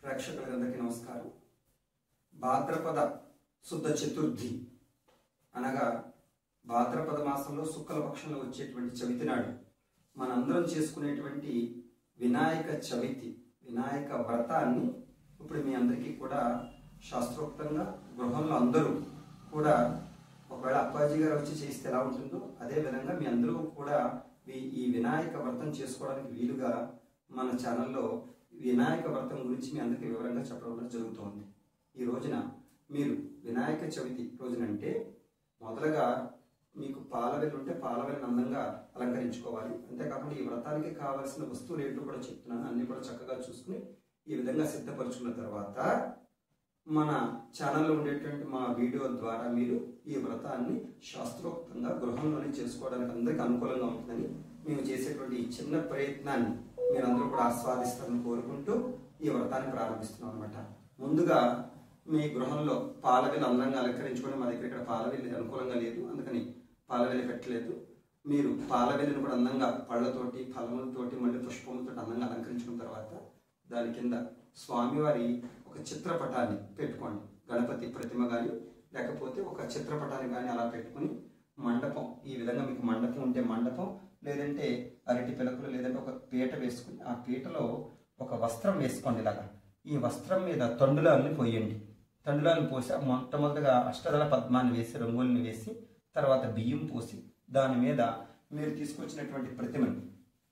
ప్రేక్షకులందరికీ నమస్కారం. భాద్రపద శుద్ధ చతుర్థి అనగా భాద్రపద మాసంలో శుక్లపక్షంలో వచ్చేటువంటి చవితి నాడు మనందరం చేసుకునేటువంటి వినాయక చవితి వినాయక వ్రతాన్ని ఇప్పుడు మీ అందరికీ కూడా శాస్త్రోక్తంగా గృహంలో అందరూ కూడా ఒకవేళ అప్పాజీ గారు వచ్చి చేస్తే ఎలా ఉంటుందో అదే విధంగా మీ అందరూ కూడా ఈ వినాయక వ్రతం చేసుకోవడానికి వీలుగా మన ఛానల్లో వినాయక వ్రతం గురించి మీ అందరికీ వివరంగా చెప్పడం జరుగుతోంది. ఈ రోజున మీరు వినాయక చవితి రోజునంటే మొదలుగా మీకు పాలవెల్లు ఉంటే పాలవెల్లిని అందంగా అలంకరించుకోవాలి. అంతేకాకుండా ఈ వ్రతానికి కావాల్సిన వస్తువులు ఏంటో కూడా చెప్తున్నాను. అన్ని కూడా చక్కగా చూసుకుని ఈ విధంగా సిద్ధపరుచుకున్న తర్వాత మన ఛానల్లో ఉండేటువంటి మా వీడియో ద్వారా మీరు ఈ వ్రతాన్ని శాస్త్రోక్తంగా గృహంలోనే చేసుకోవడానికి అందరికీ అనుకూలంగా ఉంటుందని మేము చేసేటువంటి ఈ చిన్న ప్రయత్నాన్ని మీరందరూ కూడా ఆస్వాదిస్తారని కోరుకుంటూ ఈ వ్రతాన్ని ప్రారంభిస్తున్నాం అనమాట. ముందుగా మీ గృహంలో పాలవెల్లి అందంగా అలంకరించుకొని, మా దగ్గర ఇక్కడ పాలవెల్లి అనుకూలంగా లేదు, అందుకని పాలవెల్లి పెట్టలేదు. మీరు పాలవెల్లిని కూడా అందంగా పళ్ళతోటి ఫలములతోటి మళ్ళీ పుష్పములతో అందంగా అలంకరించుకున్న తర్వాత దాని కింద స్వామివారి ఒక చిత్రపటాన్ని పెట్టుకోండి. గణపతి ప్రతిమ కానీ లేకపోతే ఒక చిత్రపటాన్ని కానీ అలా పెట్టుకుని మండపం, ఈ విధంగా మీకు మండపం ఉంటే మండపం, లేదంటే అరటి పిలకలు, లేదంటే ఒక పీట వేసుకుని ఆ పీటలో ఒక వస్త్రం వేసుకోండి. ఇలాగా ఈ వస్త్రం మీద తండులాలను పోయండి. తండులాలను పోసి మొట్టమొదటిగా అష్టదళ పద్మాన్ని వేసి రంగుల్ని వేసి తర్వాత బియ్యం పోసి దాని మీద మీరు తీసుకొచ్చినటువంటి ప్రతిమని,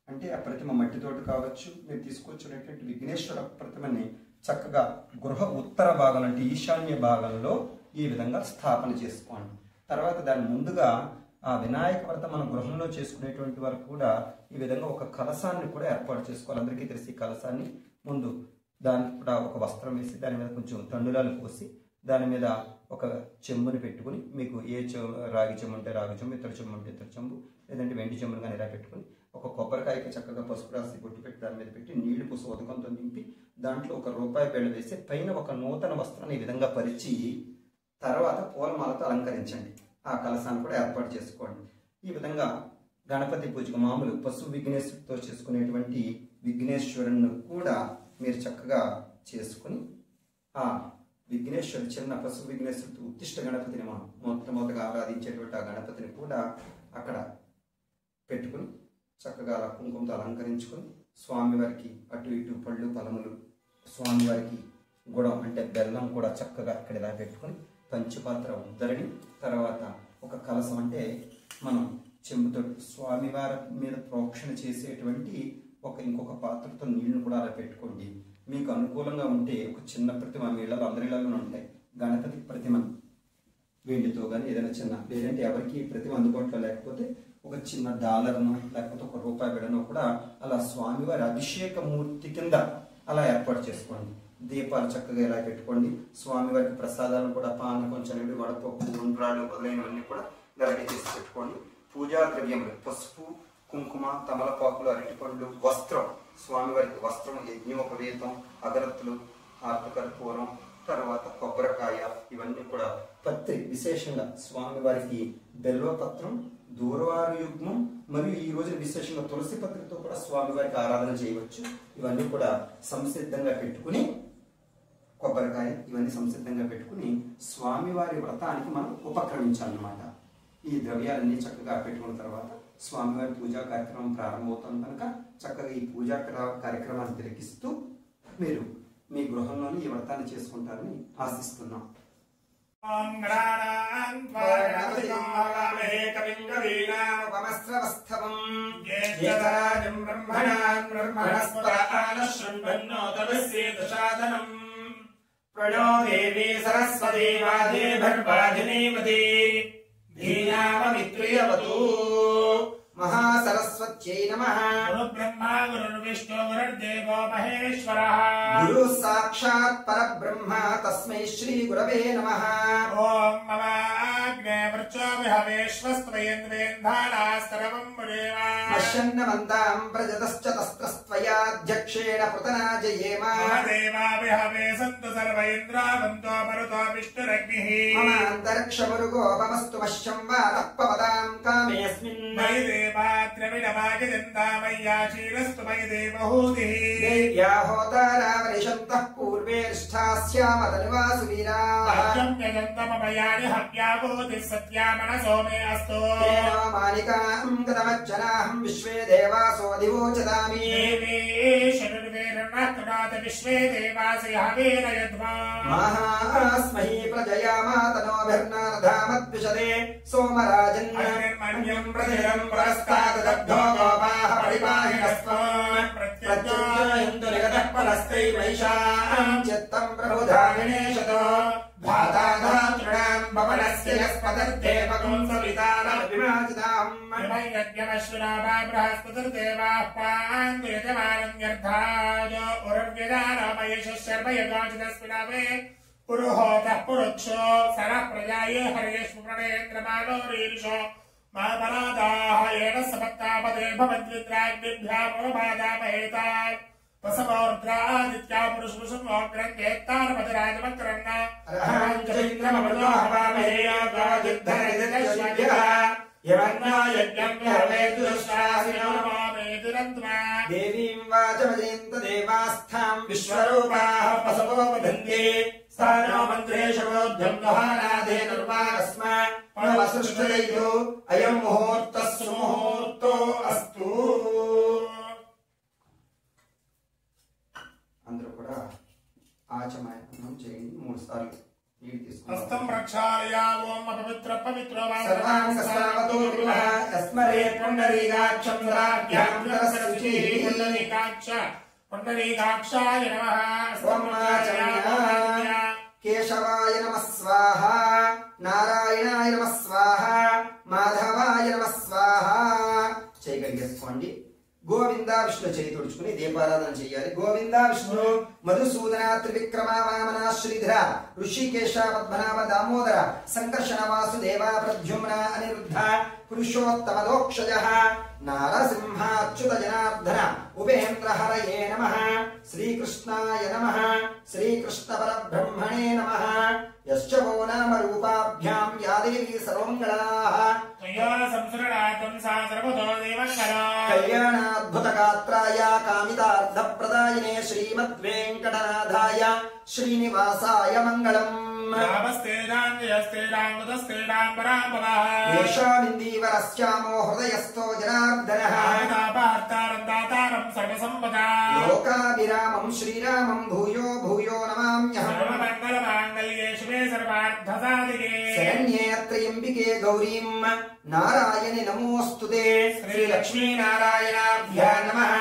అంటే ఆ ప్రతిమ మట్టితోటి కావచ్చు, మీరు తీసుకొచ్చినటువంటి విఘ్నేశ్వర ప్రతిమని చక్కగా గృహ ఉత్తర భాగం అంటే ఈశాన్య భాగంలో ఈ విధంగా స్థాపన చేసుకోండి. తర్వాత దాని ముందుగా ఆ వినాయక వ్రతం మన గృహంలో చేసుకునేటువంటి వరకు కూడా ఈ విధంగా ఒక కలశాన్ని కూడా ఏర్పాటు చేసుకోవాలి. అందరికీ తెలిసి కలశాన్ని ముందు దానికి కూడా ఒక వస్త్రం వేసి దాని మీద కొంచెం తండులాలు పోసి దాని మీద ఒక చెంబుని పెట్టుకుని, మీకు ఏ రాగి చెంబు అంటే రాగి చెంబు, ఇతర చెంబు అంటే ఇతర చెంబు, లేదంటే వెండి చెంబును కానీ ఇలా పెట్టుకుని ఒక కొబ్బరికాయకి చక్కగా పసుపు రాసి బొట్టు పెట్టి దాని మీద పెట్టి నీళ్లు పోసి ఉదకంతో నింపి దాంట్లో ఒక రూపాయి బిళ్ళ వేసి పైన ఒక నూతన వస్త్రాన్ని ఈ విధంగా పరిచి తర్వాత పూలమాలతో అలంకరించండి. ఆ కలశాన్ని కూడా ఏర్పాటు చేసుకోండి. ఈ విధంగా గణపతి పూజకు మామూలు పశు విఘ్నేశ్వరుతో చేసుకునేటువంటి విఘ్నేశ్వరుని కూడా మీరు చక్కగా చేసుకుని ఆ విఘ్నేశ్వరు చిన్న పశు విఘ్నేశ్వరుతో ఉత్తిష్ట గణపతిని మనం మొట్టమొదటిగా ఆరాధించేటువంటి ఆ గణపతిని కూడా అక్కడ పెట్టుకుని చక్కగా అలా కుంకుమతో అలంకరించుకొని స్వామివారికి అటు ఇటు పళ్ళు ఫలములు, స్వామివారికి గుడం అంటే బెల్లం కూడా చక్కగా అక్కడ ఇలా పెట్టుకుని పంచపాత్ర ఉద్దరిని, తర్వాత ఒక కలసం అంటే మనం చెంబుతో స్వామివారి మీద ప్రోక్షణ చేసేటువంటి ఇంకొక పాత్రతో నీళ్లు కూడా అలా పెట్టుకోండి. మీకు అనుకూలంగా ఉంటే ఒక చిన్న ప్రతిమ, మీ ఇళ్ళలో అందరి ఇళ్ళలో ఉంటాయి, గణపతి ప్రతిమ వెండితో కానీ ఏదైనా చిన్న, లేదంటే ఎవరికి ప్రతిమ అందుబాటులో లేకపోతే ఒక చిన్న డాలర్ను లేకపోతే ఒక రూపాయి బిడను కూడా అలా స్వామివారి అభిషేక మూర్తి కింద అలా ఏర్పాటు చేసుకోండి. దీపాలు చక్కగా ఇలా పెట్టుకోండి. స్వామివారికి ప్రసాదాలను కూడా పానకం, శనగలు, వడపప్పు, ఉండ్రాళ్ళు మొదలైనవన్నీ కూడా రెడీ చేసి పెట్టుకోండి. పూజా ద్రవ్యములు పసుపు, కుంకుమ, తమలపాకులు, అరటిపండ్లు, వస్త్రం, స్వామివారికి వస్త్రం, యజ్ఞోపవేతం, అగరత్తులు, ఆర్తకర్పూరం, తర్వాత కొబ్బరికాయ, ఇవన్నీ కూడా పత్రి, విశేషంగా స్వామివారికి బెల్వపత్రం, దూర్వారు యుగ్మం మరియు ఈ రోజున విశేషంగా తులసి పత్రితో కూడా స్వామివారికి ఆరాధన చేయవచ్చు. ఇవన్నీ కూడా సంసిద్ధంగా పెట్టుకుని, కొబ్బరికాయ ఇవన్నీ సంసిద్ధంగా పెట్టుకుని స్వామివారి వ్రతానికి మనం ఉపక్రమించాలన్నమాట. ఈ ద్రవ్యాలన్నీ చక్కగా పెట్టుకున్న తర్వాత స్వామివారి పూజా కార్యక్రమం ప్రారంభమవుతుంది కనుక చక్కగా ఈ పూజా కార్యక్రమాన్ని తిలకిస్తూ మీరు మీ గృహంలోని ఈ వ్రతాన్ని చేసుకుంటారని ఆశిస్తున్నాం. ప్రణో దేవీ సరస్వతీ వాదేవర్వాధినీమతి ధీయామమిత్రియవతూ మహాసరస్వత్యై నమః. గురు బ్రహ్మా గురుర్విష్ణు గురుర్దేవో మహేశ్వరః. గురు సాక్షాత్ పరబ్రహ్మ తస్మై శ్రీ గురవే నమః. ఓం మమ అగ్నే వర్చోభిహవేశ్వస్త్వయేంద్రేంధానాస్తరవం ముదేవా పశ్యన్నమంతాం ప్రజతశ్చ తస్త్రస్త్వయాధ్యక్షేణ పృతనాజయేమ. మహదేవాభిహవే సంతు సర్వ ఇంద్రావంతో మరుతో విష్ణురగ్నిః. మమ అంతరిక్షమురుగోపమస్తు మశ్యం వాతఃపవదాం కామేస్మిన్. ద్రవిడమాగిదంతామయ్యా క్షీరస్తు మయి దేవహూతిః. దేవ్యా హోతారావరిషन्तః పూర్వే निष्ठास्यामतनिवासुवीराः यजन्तमभयानि हव्याभूतिः सत्या मनसो मे अस्तु तेनो मानिकां गतमज्जनाहं विश्वे देवासो दिवोचदामि देवे शरुर्वेरणात् विश्वे देवासि हवेरयध्वा महास्महि प्रजया मातनोभिर्नारधामद्विषदे सोमराजन् मन्यं प्रतिरं पुरस्तादब्धो गोपाः परिपाहिनस्त्वं प्रत्यज्ञायन्तु निगतः परस्ते वैशां चित्तं प्रबुधामिनेशतो धाता धातॄणां भवनस्य यस्पतिर्देवकं सवितारमभिमाजिताम् यज्ञमश्विना बृहस्पतिर्देवाः पान्तु यजमानं यर्थाय उर्व्यजानमयशः शर्मयगाचितस्मिनावे पुरुहोतः पुरुक्षो सरः प्रजाये हर्यश्वप्रणेन्द्रमानो रीरिषो मामरादाः येन सपत्तापदे भवद्विद्राग्निभ्यामुपबाधामहेतात् वसवोर्द्रादित्या पुरुषपुरुषमोग्रन्थेत्तारपतिराजमकरन्न अरहञ्चन्द्रमवलो हवामहे योगायुद्धरिदश्वभ्यः यवन्नो यज्ञं हवेतु दुष्टासिनो नमामेतुरन्त्वा देवीं वाचमजेन्त देवास्थां विश्वरूपाः पसवो वदन्ति स्थानो मन्त्रेषु बोध्यं दोहानादे निर्वाकस्म पणवसृष्टयितो अयं मुहूर्तः सुमुहूर्तो अस्तु అందరూ కూడా ఆచమనం చేయండి 3 సార్లు నీళ్ళు తీసుకుంటాం హస్తం ప్రక్షాళయ ఓం పవిత్ర పవిత్రో సర్వాంగ సర్వతోర్వః తస్మరే పుండరీకాక్షం రాభ్యాం రసరుచి పుండరీకాక్షాయ నమః స్వమాచరణ కేశవాయ నమః స్వాహ నారాయణాయ నమః స్వాహ మాధవాయ నమః స్వాహ చేయగలిగేసుకోండి గోవింద విష్ణు చేయి తుడుచుకుని దీపారాధన చేయాలి గోవింద విష్ణు మధుసూదన త్రివిక్రమ వామన శ్రీధర ఋషికేశ పద్మనాభ దామోదర సంకర్షణ వాసుదేవ ప్రద్యుమ్న అనిరుద్ధ పురుషోత్తమ దోక్షజ నారసింహాచ్యుత జనార్దన ఉపేంద్ర హరయే నమః శ్రీకృష్ణాయ నమః శ్రీకృష్ణ పరబ్రహ్మణే నమః యశ్చ వో నామ రూపాభ్యాం యా దేవీ సర్వమంగళాః త్వయా సంసృణాతం సా సర్వతో దేవమంగళా కళ్యాణాద్భుతగాత్రాయ కామితార్థప్రదాయినే శ్రీమద్వేంకటనాథాయ శ్రీనివాసాయ మంగళం ఏషామిందీవరస్యామో హృదయస్థో జనార్దనః లోకాభిరామం శ్రీరామం భూయో భూయో నమామ్యహం శరణ్యే త్రయంబికే గౌరీం నారాయణి నమోస్తుతే శ్రీలక్ష్మీనారాయణాభ్యా నమః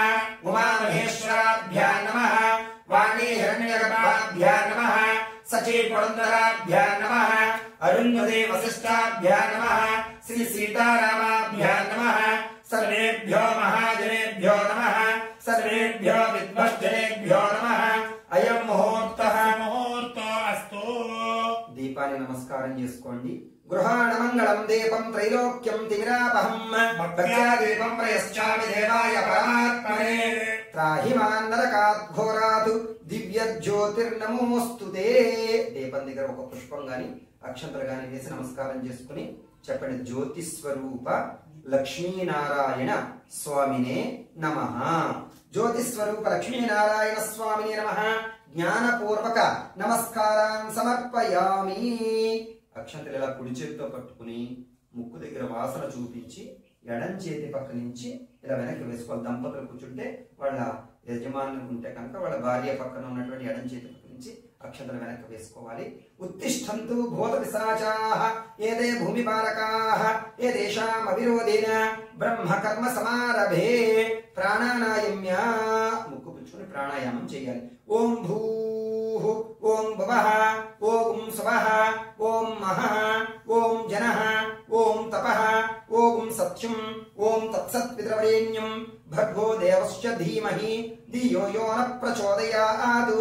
ఉమామహేశ్వరాభ్యా నమః వాణీ హిరణ్యగర్భాభ్యా నమః సచీ పురంధరాభ్యా నమః అరుంధతే వశిష్టాభ్యా నమః శ్రీ సీతారామాభ్యా నమః సర్వేభ్యో మహాజనేభ్యో నమః సర్వేభ్యో విద్వజ్జనేభ్యో నమః అయం ముహూర్తః ముహూర్తో అస్తు దీపాన్ని నమస్కారం చేసుకోండి గృహాణ మంగళం దీపం త్రైలోక్యం తిమిరాపహం భక్త్యా దీపం ప్రయశ్చామి దేవాయ పరమాత్మనే త్రాహి మాం నరకాత్ ఘోరాత్ దివ్య జ్యోతిర్నమోస్తుతే దీపం దగ్గర ఒక పుష్పం గాని అక్షంతలు గాని వేసి నమస్కారం చేసుకుని చెప్పండి జ్యోతి స్వరూప లక్ష్మీనారాయణ స్వామినే నమః జ్యోతి స్వరూప లక్ష్మీనారాయణ స్వామినే నమః జ్ఞానపూర్వక నమస్కారం సమర్పయామి అక్షంతలు ఇలా కుడి చేతితో పట్టుకుని ముక్కు దగ్గర వాసన చూపించి ఎడం చేతి పక్క నుంచి ఇలా వెనక్కి వేసుకోవాలి దంపతులు కూర్చుంటే వాళ్ళ యజమానులు ఉంటే కనుక వాళ్ళ భార్య పక్కన ఉన్నటువంటి ఎడం చేతి పక్క నుంచి అక్షంతలు వెనక్కి వేసుకోవాలి ఉత్తిష్టంతు భూత పిశాచాః ఏతే భూమిపాలకాః ఏతేషాం అవిరోధేన బ్రహ్మ కర్మ సమారభే ప్రాణానాయమ్య ముక్కు పుచ్చుకుని ప్రాణాయామం చేయాలి ఓం భూః ఓం భువః ఓం స్వః ఓం మహః ఓం జనః ఓం తపః ఓం సత్యం ఓం తత్సత్ పితృవరేణ్యం భర్గో దేవస్య ధీమహి ధియో యో న ప్రచోదయాత్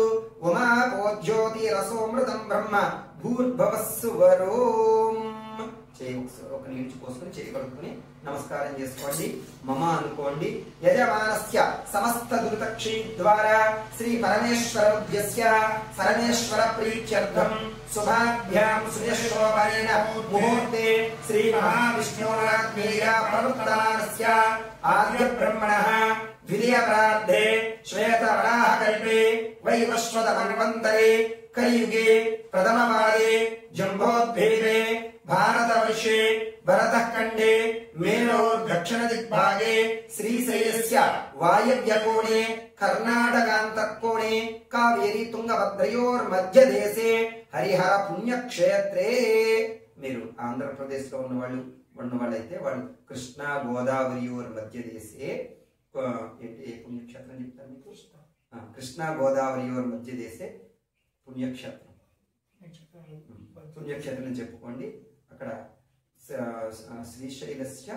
ఉమాపో జ్యోతిరసోమృతం బ్రహ్మ భూర్భవస్సువరోం ఒక నీళ్ళు పోసుకుని చేయి కడుక్కుని నమస్కారం చేసుకోండి మమ అనుకోండి యజమానస్య సమస్త దురితక్షీ ద్వారా శ్రీ పరమేశ్వరభ్యస్య పరమేశ్వర ప్రీత్యర్థం శుభాభ్యాం సుయశోభరేణ ముహూర్తే శ్రీ మహావిష్ణోరాజ్ఞేయ ప్రవృత్తానస్య ఆద్య బ్రహ్మణః ద్వితీయ ప్రార్థే శ్వేతవరాహకల్పే వైవస్వతమన్వంతరే కలియుగే ప్రథమపాదే జంబోద్భేదే భారతవర్షే భరతఖండే మేరోర్దక్షిణదిగ్భాగే శ్రీశైలస్య వాయవ్యకోణే కర్ణాటకాంతఃకోణే కావేరీ తుంగభద్రయోర్మధ్యదేశే హరిహర పుణ్యక్షేత్రే. మీరు ఆంధ్రప్రదేశ్ లో ఉన్నవాళ్ళైతే వాళ్ళు కృష్ణా గోదావరియోర్ మధ్యదేశే ఏంటి పుణ్యక్షేత్రం చెప్తాను మీకు. కృష్ణా గోదావరియోర్ మధ్యదేశే పుణ్యక్షేత్రం పుణ్యక్షేత్రం చెప్పుకోండి. అక్కడ శ్రీశైలస్య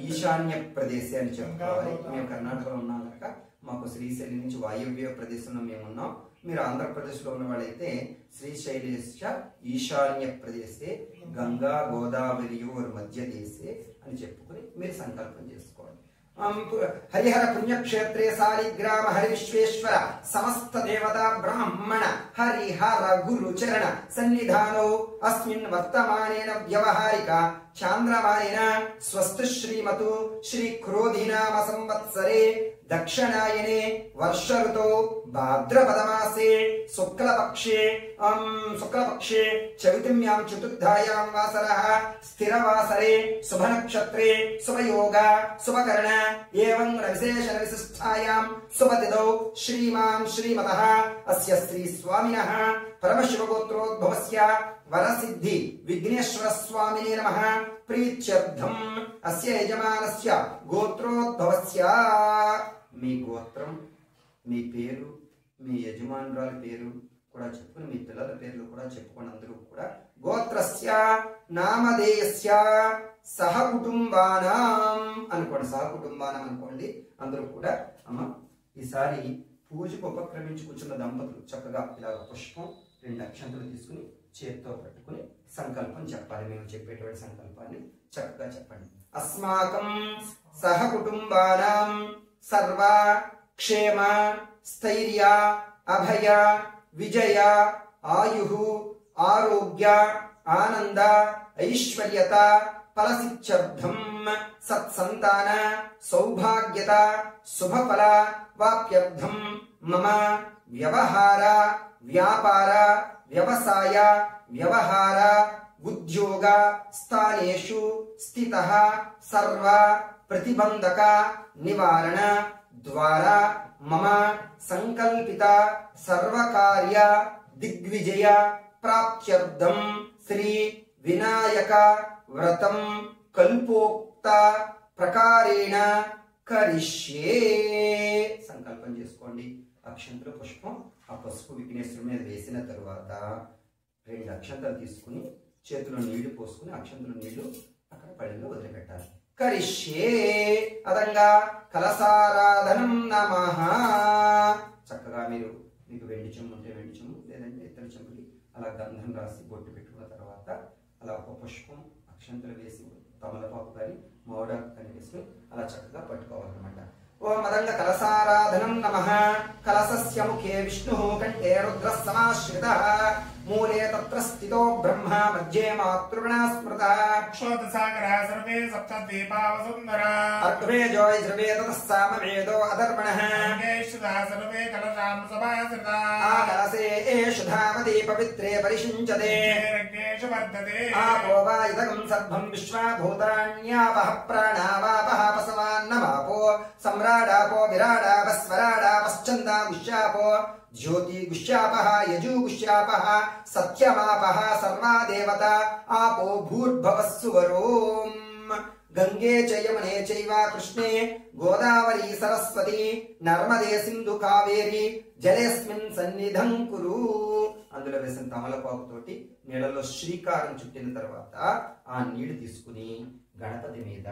ఈశాన్య ప్రదేశే అని చెప్పుకోవాలి. మేము కర్ణాటకలో ఉన్నాం కనుక మాకు శ్రీశైలం నుంచి వాయవ్య ప్రదేశంలో మేము ఉన్నాం. మీరు ఆంధ్రప్రదేశ్ లో ఉన్న వాళ్ళైతే శ్రీశైలస్య ఈశాన్య ప్రదేశే గంగా గోదావరియోర్ మధ్యదేశే అని చెప్పుకుని మీరు సంకల్పం చేసుకోండి. హరిహర పుణ్యక్షేత్రే సాలిగ్రామ హరి విశ్వేశ్వర సమస్త దేవతా బ్రాహ్మణ హరిహర గురు చరణ సన్నిధానో అస్మిన్ వర్తమానేన వ్యవహారిక చాంద్రమానేన స్వస్తి శ్రీమతు శ్రీ క్రోధినామ సంవత్సరే దక్షిణాయనే వర్ష ఋతో భాద్రపదమాసే శుక్లపక్షే చవితిమ్యాం చతుర్థాయాం వాసరః స్థిరవాసరే శుభనక్షత్రే శుభయోగ శుభకరణ ఏవం విశేషణ విశిష్టాయాం శుభతిథౌ శ్రీమాన్ శ్రీమతః అస్య శ్రీ స్వామినః పరమశివగోత్రోద్భవస్య వరసిద్ధి విఘ్నేశ్వర స్వామినే నమః ప్రీత్యర్థం అస్య యజమానస్య గోత్రోద్భవస్య. మీ గోత్రం, మీ పేరు, మీ యజమానురాలి పేరు కూడా చెప్పుకుని మీ పిల్లల పేర్లు కూడా చెప్పుకోండి. అందరూ కూడా గోత్రస్య నామధేయస్య సహకుటుంబానాం అనుకోండి. సహకుటుంబానం అనుకోండి. అందరూ కూడా అమ్మ ఈసారి పూజకు ఉపక్రమించి కూర్చున్న దంపతులు చక్కగా ఇలా పుష్పం 2 అక్షంతలు తీసుకుని చేత్తో పట్టుకుని సంకల్పం చెప్పాలి. మేము చెప్పేటువంటి సంకల్పాన్ని చక్కగా చెప్పండి. అస్మాకం సహకుటుంబానాం సర్వ క్షేమ స్థైర్య అభయ విజయ ఆయు ఆరోగ్య ఆనంద ఐశ్వర్యత ఫలసిద్ధ్యర్థం సత్సంతాన సౌభాగ్యత శుభఫల వాప్యర్థం మమ వ్యవహార వ్యాపార వ్యవసాయ వ్యవహార ఉద్యోగ స్థానేషు స్థితః సర్వ ప్రతిబంధక నివారణ ద్వారా మమ సంకల్పిత సర్వకార్య దిగ్విజయ ప్రాప్త్యర్థం శ్రీ వినాయక వ్రతం కల్పోక్త ప్రకారేణ కరిష్యే. సంకల్పం చేసుకోండి. అక్షంతలు పుష్పం ఆ పసుపు విఘ్నేశ్వరుడి మీద వేసిన తరువాత 2 అక్షంతలు తీసుకుని చేతిలో నీళ్లు పోసుకుని అక్షంతలు నీళ్లు అక్కడ పళ్ళలో వదిలిపెట్టాలి. కరిష్యే అదంగా కలసారాధనం నమః. చక్కగా మీకు వెండి చెంబు ఉంటే వెండి చెంబు లేదంటే ఇతర చెంబుకి అలా గంధం రాసి బొట్టు పెట్టుకున్న తర్వాత అలా ఒక పుష్పం అక్షంతలు వేసి తమలపాకు కానీ మౌడాకు కానీ వేసుకుని అలా చక్కగా పట్టుకోవాలన్నమాట. ఓం అదంగ కలసారాధనం నమః. కలసస్య ముఖే విష్ణుః కంఠే రుద్రః సమాశ్రితః మూలే తత్ర స్థితో బ్రహ్మ మధ్యే మాతృగణా స్మృతః క్షోతసాగరః సర్వే సప్తద్వీపా వసుంధరా అర్ధవేజో యజ్రవే తతః సామవేదో అధర్వణః అంగేషుధా సర్వే కలశాం సమాశ్రితా ఆ కలసే ఏషు ధామదే పవిత్రే పరిషించతే రగ్నేషు వర్ధతే ఆపో వా ఇదగం సర్వం విశ్వా భూతాన్యాపః ప్రాణావాపః పసవాన్నమాపో సమ్రాడాపో విరాడాపస్వరాడాపశ్చందా గుష్యాపో జ్యోతి గుష్యాపః యజూ గుష్యాపః సత్యమాపః సర్వా దేవత ఆపో భూర్భవస్సువరోం గంగే చ యమునే చైవ కృష్ణే గోదావరి సరస్వతి నర్మదే సింధు కావేరి జలేస్మిన్ సన్నిధం కురు. అందులో వేసిన తమలపాకుతోటి నీళ్ళలో శ్రీకారం చుట్టిన తర్వాత ఆ నీళ్లు తీసుకుని గణపతి మీద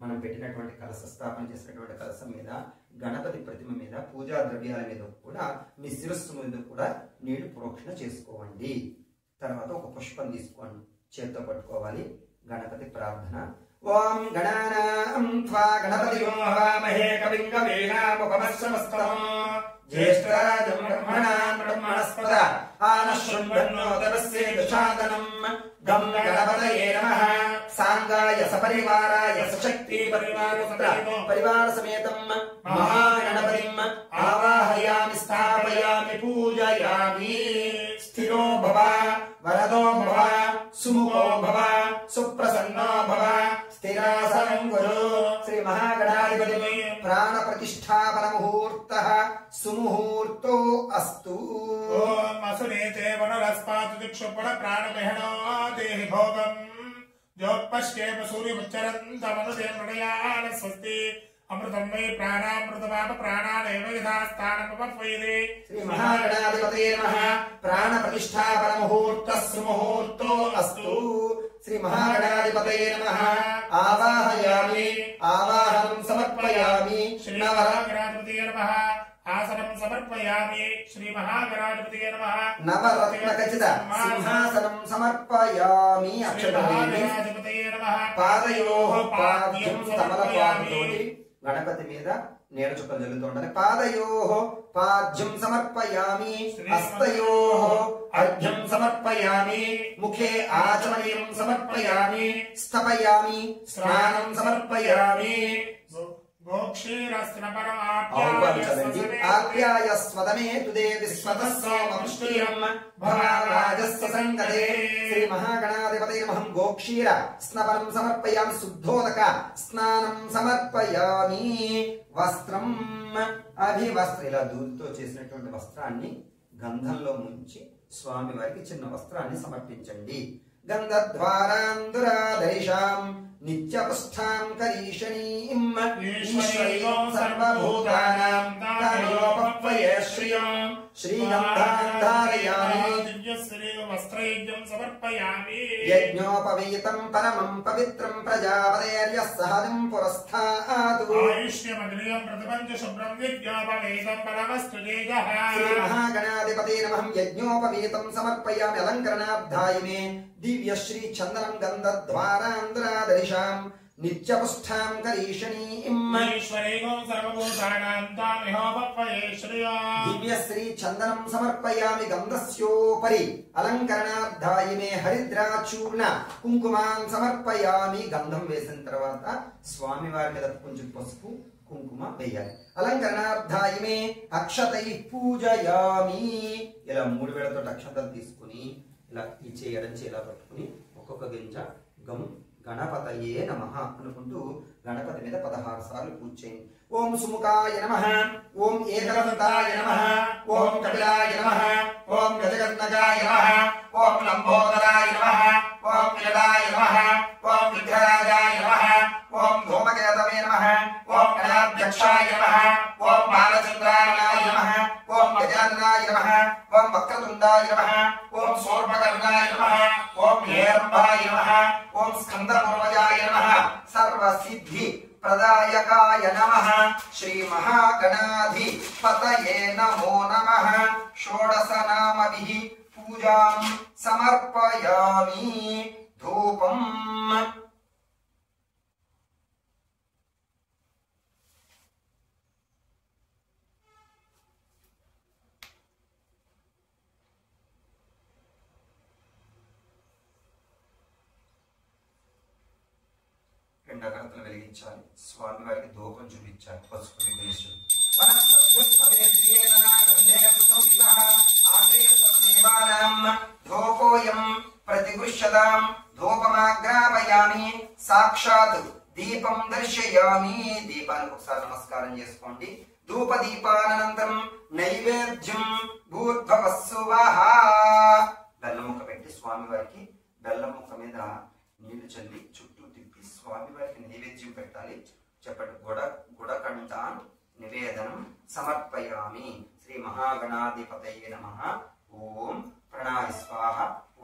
మనం పెట్టినటువంటి కలశ స్థాపన చేసినటువంటి కలశం మీద గణపతి ప్రతిమ మీద పూజా ద్రవ్యాల మీద కూడా మీ శిరస్సు మీద కూడా నీళ్లు ప్రోక్షణ చేసుకోండి. తర్వాత ఒక పుష్పం తీసుకోండి, చేత్తో పట్టుకోవాలి. గణపతి ప్రార్థన. ఓం గణానాం త్వా గణపతిం హవామహే కవిం కవీనాముపమశ్రవస్తమం జ్యేష్ఠరాజం బ్రహ్మణాన్ బ్రహ్మణస్పద ఆనశృణ్వన్నోదరస్యే దశాదనం గం గణపతయే నమః. సాంగాయ సపరివారాయ शक्ति परिवार समेतं महागणपतिं आवाहयामि स्थापयामि पूजयामि। स्थिरो भव वरदो भव सुमुखो भव सुप्रसन्नो भव स्थिरासनं कुरु। श्री महागणाधिपति प्राण प्रतिष्ठापन मुहूर्तः सुमुहूर्तो अस्तु। ओम असुरेते वनरस्पातु दिक्षुपण प्राणमहनो देहि भोगम् जोपश्येम सूर्यमुच्चरन्तमनुदे मृडयान स्वस्ति अमृतं मे प्राणामृतमाप प्राणानेव यथा स्थानमुपत्वयते। श्री महागणाधिपतये नमः। प्राण प्रतिष्ठापन मुहूर्तः सुमुहूर्तो अस्तु। श्री महागणाधिपतये नमः। आवाहयामि आवाहनं समर्पयामि। श्री महागणाधिपतये नमः। आसनं समर्पयामि। श्री महागणाधिपतये नमः। नवरत्नखचित सिंहासनं समर्पयामि। महागणाधिपतये नमः। पादयोः पाद्यं तमलपादतोటి गणपति మీద నేడు చుక్కలు జల్లుతుంటారు। పాదయోః పాద్యం సమర్పయామి। హస్తయోః అర్ఘ్యం సమర్పయామి। ముఖే ఆచమనీయం సమర్పయామి। స్థపయామి స్నానం సమర్పయామి। आप्यायस्वदमे तुदे विश्वतस्सोमपुष्टियं भवाराजस्य संगते। श्री महागणाधिपतये नमः। गोक्षीर स्नपनं समर्पयामि। शुद्धोदक स्नानं समर्पयामि। वस्त्रं అభివస్త్ర ఇలా దూదితో చేసినటువంటి వస్త్రాన్ని గంధంలో ముంచి స్వామి వారికి చిన్న వస్త్రాన్ని సమర్పించండి। గంధద్వారాందురాధైషాం నిత్యపుష్టాం కరీషణీం ఈశ్వరీం సర్వభూతానాం తాయోపత్వయే శ్రియం శ్రీగంధాధారయామి। వస్త్రైజ్యం సమర్పయామి। యజ్ఞోపవీతం పరమం పవిత్రం ప్రజాపతేర్యః సహజం పురస్థాతు। ఆయుష్యమగ్నియం ప్రతిపంచ శుభ్రం విద్యోపవీతం పరమస్తు తేజః। శ్రీ మహాగణాధిపతये నమః। యజ్ఞోపవీతం సమర్పయామి। అలంకరణార్థాయ మే దివ్యశ్రీ చందనం గంధద్వారాంధ్రాదరిషాం నిత్యపుష్టాం కరీషణీం ఈశ్వరీం సర్వభూతానాం తామిహోపత్వయే శ్రియం। దివ్యశ్రీ చందనం సమర్పయామి। గంధస్యోపరి అలంకరణార్థాయ మే హరిద్రాచూర్ణ కుంకుమాన్ సమర్పయామి। గంధం వేసిన తర్వాత స్వామి వారి మీద కొంచెం పసుపు కుంకుమ వేయాలి। అలంకరణార్థాయ మే అక్షతై పూజయామి। ఇలా 3 వేలతో అక్షతలు తీసుకుని ఇలా ఈ చేయడం ఇలా పట్టుకుని ఒక్కొక్క గింజ గం గణపతయే నమః అనుకుంటూ గణపతి మీద 16 సార్లు పూజ చేయండి। ఓం సుముఖాయ నమః। ఓం ఏకదంతాయ నమః। ఓం కపిలాయ నమః। ఓం గజగన్నగాయ నమః। ఓం లంబోదరాయ నమః। ఓం విలదాయ నమః। ఓం విఘ్నరాజాయ నమః। ఓం ధూమకేతవే నమః। ఓం గణాధ్యక్షాయ నమః। ఓం బాలచంద్రాయ నమః। ఓం గజాననాయ నమః। ఓం వక్రతుండాయ నమః। ఓం శూర్పకర్ణాయ నమః। ఓం హేరంబాయ నమః। ఓం స్కందపూర్వజాయ నమః। సర్వసిద్ధి ప్రదాయకాయ నమః। శ్రీ మహాగణాధిపతయే నమో నమః। షోడశ నామభిః పూజాం సమర్పయామి। ధూపం ఎండగడతలు వెలిగించాలి। స్వామి వారికి ధూపం చూపించాలి। పసుపు విఘ్నేశ్వరుడు ధూపోయం ప్రతిగృహ్యతాం ధూపమాగ్రాపయామి। సాక్షాత్ దీపం దర్శయామి। దీపానికి ఒకసారి నమస్కారం చేసుకోండి। ధూప దీపానంతరం నైవేద్యం భూర్భవస్సువః। బెల్లం ముక్క పెట్టి స్వామి వారికి బెల్లం ముక్క మీద నీళ్లు చల్లి చుట్టూ తిప్పి స్వామి వారికి నైవేద్యం పెట్టాలి। చెప్పండి। గుడకంఠ నివేదనం సమర్పయామి। శ్రీ మహాగణాధిపతయే నమః। ఓం ప్రణాయ స్వాహ।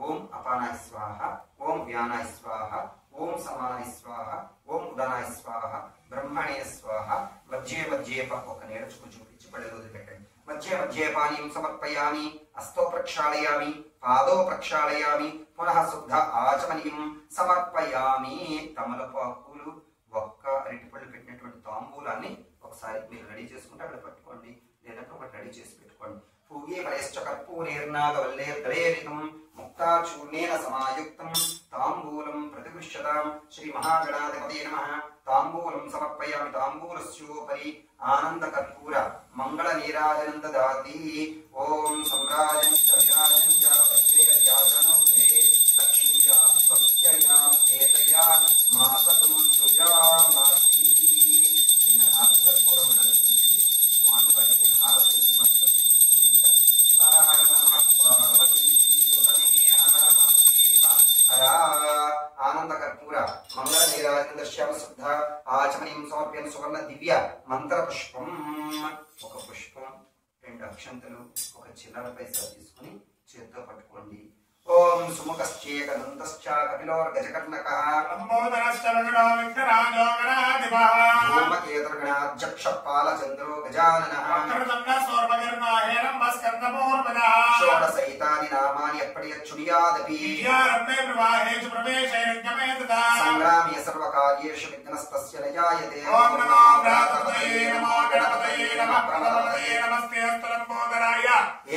ఓం అపానాయ స్వాహ। ఓం వ్యానాయ స్వాహ। ఓం సమానాయ స్వాహ। ఓం ఉదనాయ స్వాహ। బ్రహ్మణే స్వాహ। మధ్యే మధ్యే ఒక నేడుచుకు చూపించి పడి వదిలిపెట్టండి। మధ్యే మధ్యే పానీయం సమర్పయామి। హస్తో ప్రక్షాళయామి। పాదో ప్రక్షాళయామి। పునః శుద్ధ ఆచమనీయం సమర్పయామి। తమలపాకులు ఒక్క అరటిపళ్ళు పెట్టినటువంటి తాంబూలాన్ని ఒకసారి మీరు రెడీ చేసుకుంటే అక్కడ పట్టుకోండి, లేదంటే ఒకటి రెడీ చేసి పెట్టుకోండి। పూగే ఫలశ్చ కర్పూరేర్నాగవల్లేర్దళేరితం ముక్తాచూర్ణేన సమాయుక్తం తాంబూలం ప్రతిగృహ్యతాం. శ్రీ మహాగణాధిపతయే నమః. తాంబూలం సమర్పయామి. తాంబూలస్యోపరి ఆనందకర్పూర మంగళ నీరాజనం దదాతి. ఓం సమ్రాజం చ విరాజం చ వజ్రేర్యాజనోగ్రే లక్ష్మీయా స్వస్త్యయా ఏతయా మాసతుం సృజామాసి. కర్పూరం నడిపించి స్వామి వారికి హారతి సమర్పిస్తారు. హర హర నమః పార్వతీ సుతమే హర మహాదేవ హర. ఆనంద కర్పూర మంగళ నీరాజన శ్యామ శుద్ధ ఆచమనీయం సమర్పణ సువర్ణ దివ్య మంత్ర పుష్పం. ఒక పుష్పం, 2 అక్షంతలు, ఒక చిల్లర పైసా తీసుకుని చేత్తో పట్టుకోండి. ఓం సుముఖశ్చేకదంతశ్చ కపిలోర్గజకర్ణకః ధూమకేతుర్గణాధ్యక్షపాలచంద్రో గజాననః. షోడశైతాని నామాని ఎప్పటియచ్చునియాదపి సంగ్రామే సర్వకార్యేషు విఘ్నస్తస్య న జాయతే.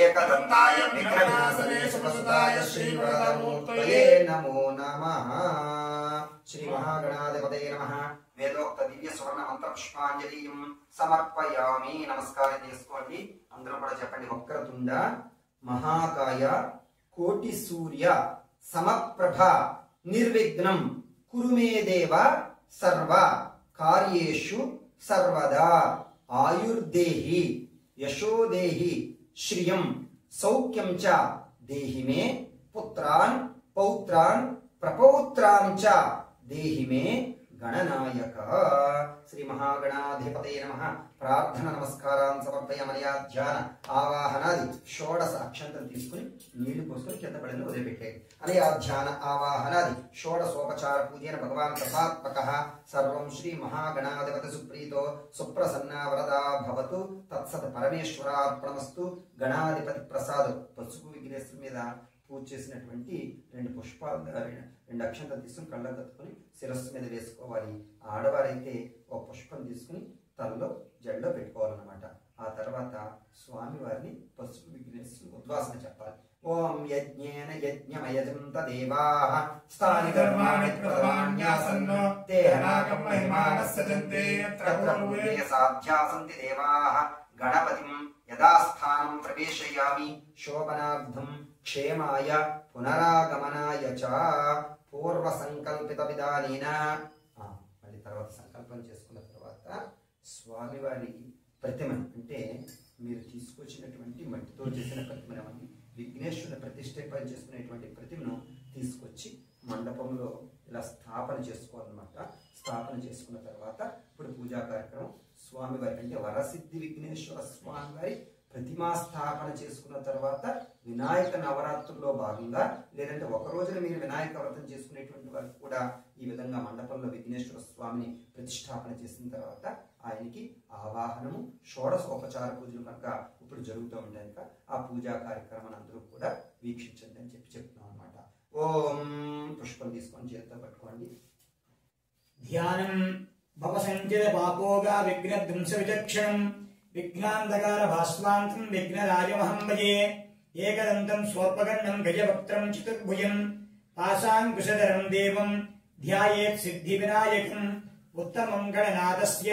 ఏకదంతాయ విఘ్నవినాశనే సుప్రసుతాయ శ్రీవరదమూర్తయే నమో నమః. శ్రీ మహాగణాధిపతయే నమః. వేదోక్త దివ్య సువర్ణ మంత్ర పుష్పాంజలిం సమర్పయామి. నమస్కారం చేసుకోండి. అందరూ కూడా చెప్పండి. వక్రతుండ మహాకాయ కోటి సూర్య సమప్రభ నిర్విఘ్నం కురు మే దేవ సర్వ కార్యేషు సర్వదా. ఆయుర్దేహి యశోదేహి శ్రియం సౌఖ్యం చ దేహి మే పుత్రాన్ పౌత్రాన్ ప్రపౌత్రాన్ చ దేహి మే గణనాయక. శ్రీ మహాగణాధిపతయే నమః. ప్రార్థన నమస్కారాన్ని సమర్పయామనయా ధ్యాన ఆవాహనాది షోడశ అక్షంతలు తీసుకుని నీళ్లు పోసుకొని కింద పడిన వదిలిపెట్టే. అనయా ధ్యాన ఆవాహనాది షోడశోపచార పూజేన భగవాన్ కృపాత్మకః. సర్వం శ్రీ మహాగణాధిపతి సుప్రీతో సుప్రసన్నా వరదా భవతు. తత్సత్ పరమేశ్వరార్పణమస్తు. గణాధిపతి ప్రసాద్. పసుపు విఘ్నేశ్వరుడి మీద పూజ చేసినటువంటి 2 పుష్పాలు 2 అక్షంతలు తీసుకుని కళ్ళకు కట్టుకుని శిరస్సు మీద వేసుకోవాలి. ఆడవారైతే ఒక పుష్పం తీసుకుని తలలో జడలో పెట్టుకోవాలన్నమాట. ఆ తర్వాత స్వామి వారిని పసుపు విఘ్నేశ్వరుడు ఉద్వాసన చెప్పాలి. ఓం యజ్ఞేన యజ్ఞమయజంత దేవాః స్థాని కర్మాణి ప్రథమాన్యాసన్నో తేహనాకం మహిమానస్సజంతే తత్ర పూజే సాధ్యాసంతి దేవాః. గణపతిం యదా స్థానం ప్రవేశయామి శోభనార్థం క్షేమాయ పునరాగమనాయ చ పూర్వ సంకల్పిత విధానేన. మళ్ళీ తర్వాత సంకల్పం చేసుకున్న తర్వాత స్వామివారి ప్రతిమ అంటే మీరు తీసుకొచ్చినటువంటి మట్టితో చేసిన ప్రతిమని విఘ్నేశ్వరుని ప్రతిష్ఠాపన చేసుకునేటువంటి ప్రతిమను తీసుకొచ్చి మండపంలో ఇలా స్థాపన చేసుకోవాలన్నమాట. స్థాపన చేసుకున్న తర్వాత ఇప్పుడు పూజా కార్యక్రమం స్వామివారి అంటే వరసిద్ధి విఘ్నేశ్వర స్వామివారి ప్రతిమా స్థాపన చేసుకున్న తర్వాత వినాయక నవరాత్రుల్లో భాగంగా లేదంటే ఒక రోజున మీరు వినాయక వ్రతం చేసుకునేటువంటి వారికి కూడా ఈ విధంగా మండపంలో విఘ్నేశ్వర స్వామిని ప్రతిష్టాపన చేసిన తర్వాత ఆయనకి ఆవాహనము షోడశోపచార పూజలు కనుక ఇప్పుడు జరుగుతూ ఉంటాయి కనుక ఆ పూజా కార్యక్రమాన్ని అందరూ కూడా వీక్షించండి అని చెప్తున్నాం అనమాట. ఓం పుష్పం తీసుకొని చేతితో పట్టుకోండి. ధ్యానం భవ సంచిత పాపోగా విఘ్న ధ్వంస విచక్షణం విఘ్నాంధకార భాస్వాంతం విఘ్నరాజమహం భజే. ఏకదంతం స్వల్పగండం గజవక్త్రం చతుర్భుజం పాశాంకుశధరం దేవం ధ్యాయేత్ సిద్ధి వినాయకం. ఉత్తమం గణనాథస్య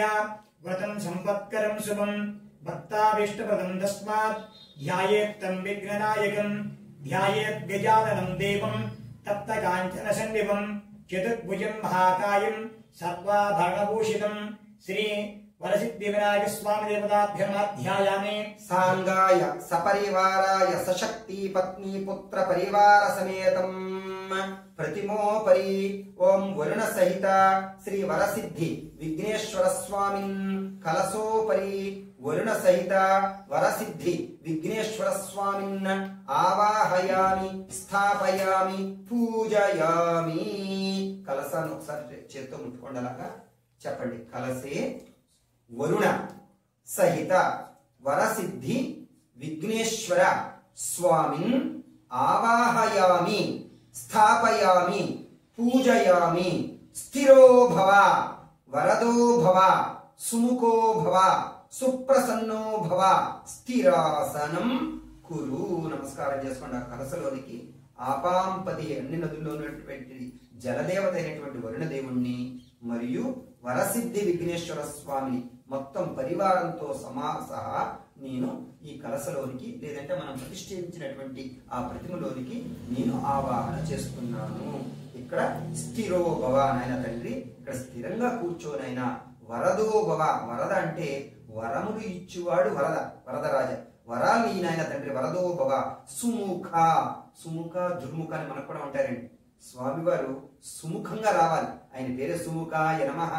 వ్రతం సంపత్కరం శుభం భక్తాభీష్టపదం తస్మాత్ ధ్యాయేత్ తం విఘ్ననాయకం. ధ్యాయేత్ గజాననం దేవం తప్త కాంచన సన్నిభం చతుర్భుజం మహాకాయం సర్వాభరణభూషితం. శ్రీ వరసిద్ధి వినాయక స్వామి దేవతాభ్యమాధ్యాయామి. సాంగాయ సపరివారాయ సశక్తి పత్ని పుత్ర పరివార సమేతం ప్రతిమోపరి ఓం వరుణ సహిత శ్రీ వరసిద్ధి విఘ్నేశ్వర స్వామిన్ కలశోపరి వరుణ సహిత వరసిద్ధి విఘ్నేశ్వర స్వామిన్ ఆవాహయామి స్థాపయామి పూజయామి. కలశాన్ని ఒకసారి చేత్తో ముట్టుకోండి. అలాగా చెప్పండి. కలసే వరుణ సహిత వరసిద్ధి విఘ్నేశ్వర స్వామిన్ ఆవాహయామి స్థాపయామి పూజయామి. స్థిరో భవ వరదో భవ సుముఖో భవ సుప్రసన్నో భవ స్థిరాసనం కురు. నమస్కారం చేసుకోండి. ఆ కలసలోనికి ఆపాంపతి అన్ని నదుల్లో ఉన్నటువంటి జలదేవత అయినటువంటి వరుణదేవుణ్ణి మరియు వరసిద్ధి విఘ్నేశ్వర స్వామి మొత్తం పరివారంతో సహా నేను ఈ కలసలోనికి లేదంటే మనం ప్రతిష్ఠించినటువంటి ఆ ప్రతిమలోనికి నేను ఆవాహన చేస్తున్నాను. ఇక్కడ స్థిరో భవ నాయన తండ్రి, ఇక్కడ స్థిరంగా కూర్చోనైనా వరదో భవ, వరద అంటే వరములు ఇచ్చువాడు వరదరాజ, వరాలు ఈ నాయన తండ్రి వరదో భవ. సుముఖ, సుముఖ దుర్ముఖ అని మనకు కూడా ఉంటారండి. స్వామివారు సుముఖంగా రావాలి. ఆయన పేరే సుముఖాయ నమః,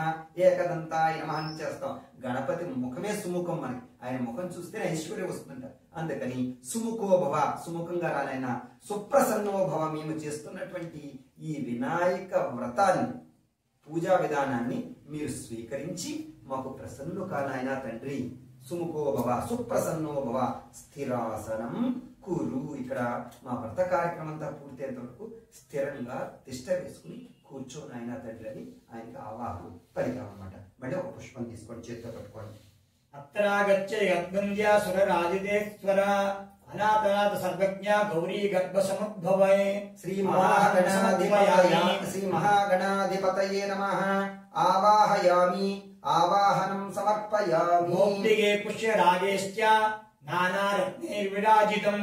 ఏకదంతాయ నమః అని చేస్తాం. గణపతి ముఖమే సుముఖం, మనకి ఆయన ముఖం చూస్తేనే ఐశ్వర్యం వస్తుంట. అందుకని సుముఖో భవ, సుముఖంగా రానైనా. సుప్రసన్నో భవ, మేము చేస్తున్నటువంటి ఈ వినాయక వ్రతాన్ని పూజా విధానాన్ని మీరు స్వీకరించి మాకు ప్రసన్నులు కానాయనా తండ్రి. సుముఖో భవ, సుప్రసన్నో భవ, స్థిరాసనం కురు. ఇక్కడ మా వ్రత కార్యక్రమం అంతా పూర్తయ్యేంత వరకు స్థిరంగా తిష్ట వేసుకుని కూర్చోనాయనా తండ్రి అని ఆయనకి ఆవాహనం పలికాం అన్నమాట. మళ్ళీ ఒక పుష్పం తీసుకొని చేతితో పట్టుకోండి. అత్రాగచ్చే యద్వంద్యా సురరాజితేశ్వర అనాథనాథ సర్వజ్ఞ గౌరీ గర్భ సముద్భవే. శ్రీ మహాగణాధిపతయే నమః. ఆవాహయామి, ఆవాహనం సమర్పయామి. మోక్తిగే పుష్యరాజేశ్చ నానారత్నైర్విరాజితం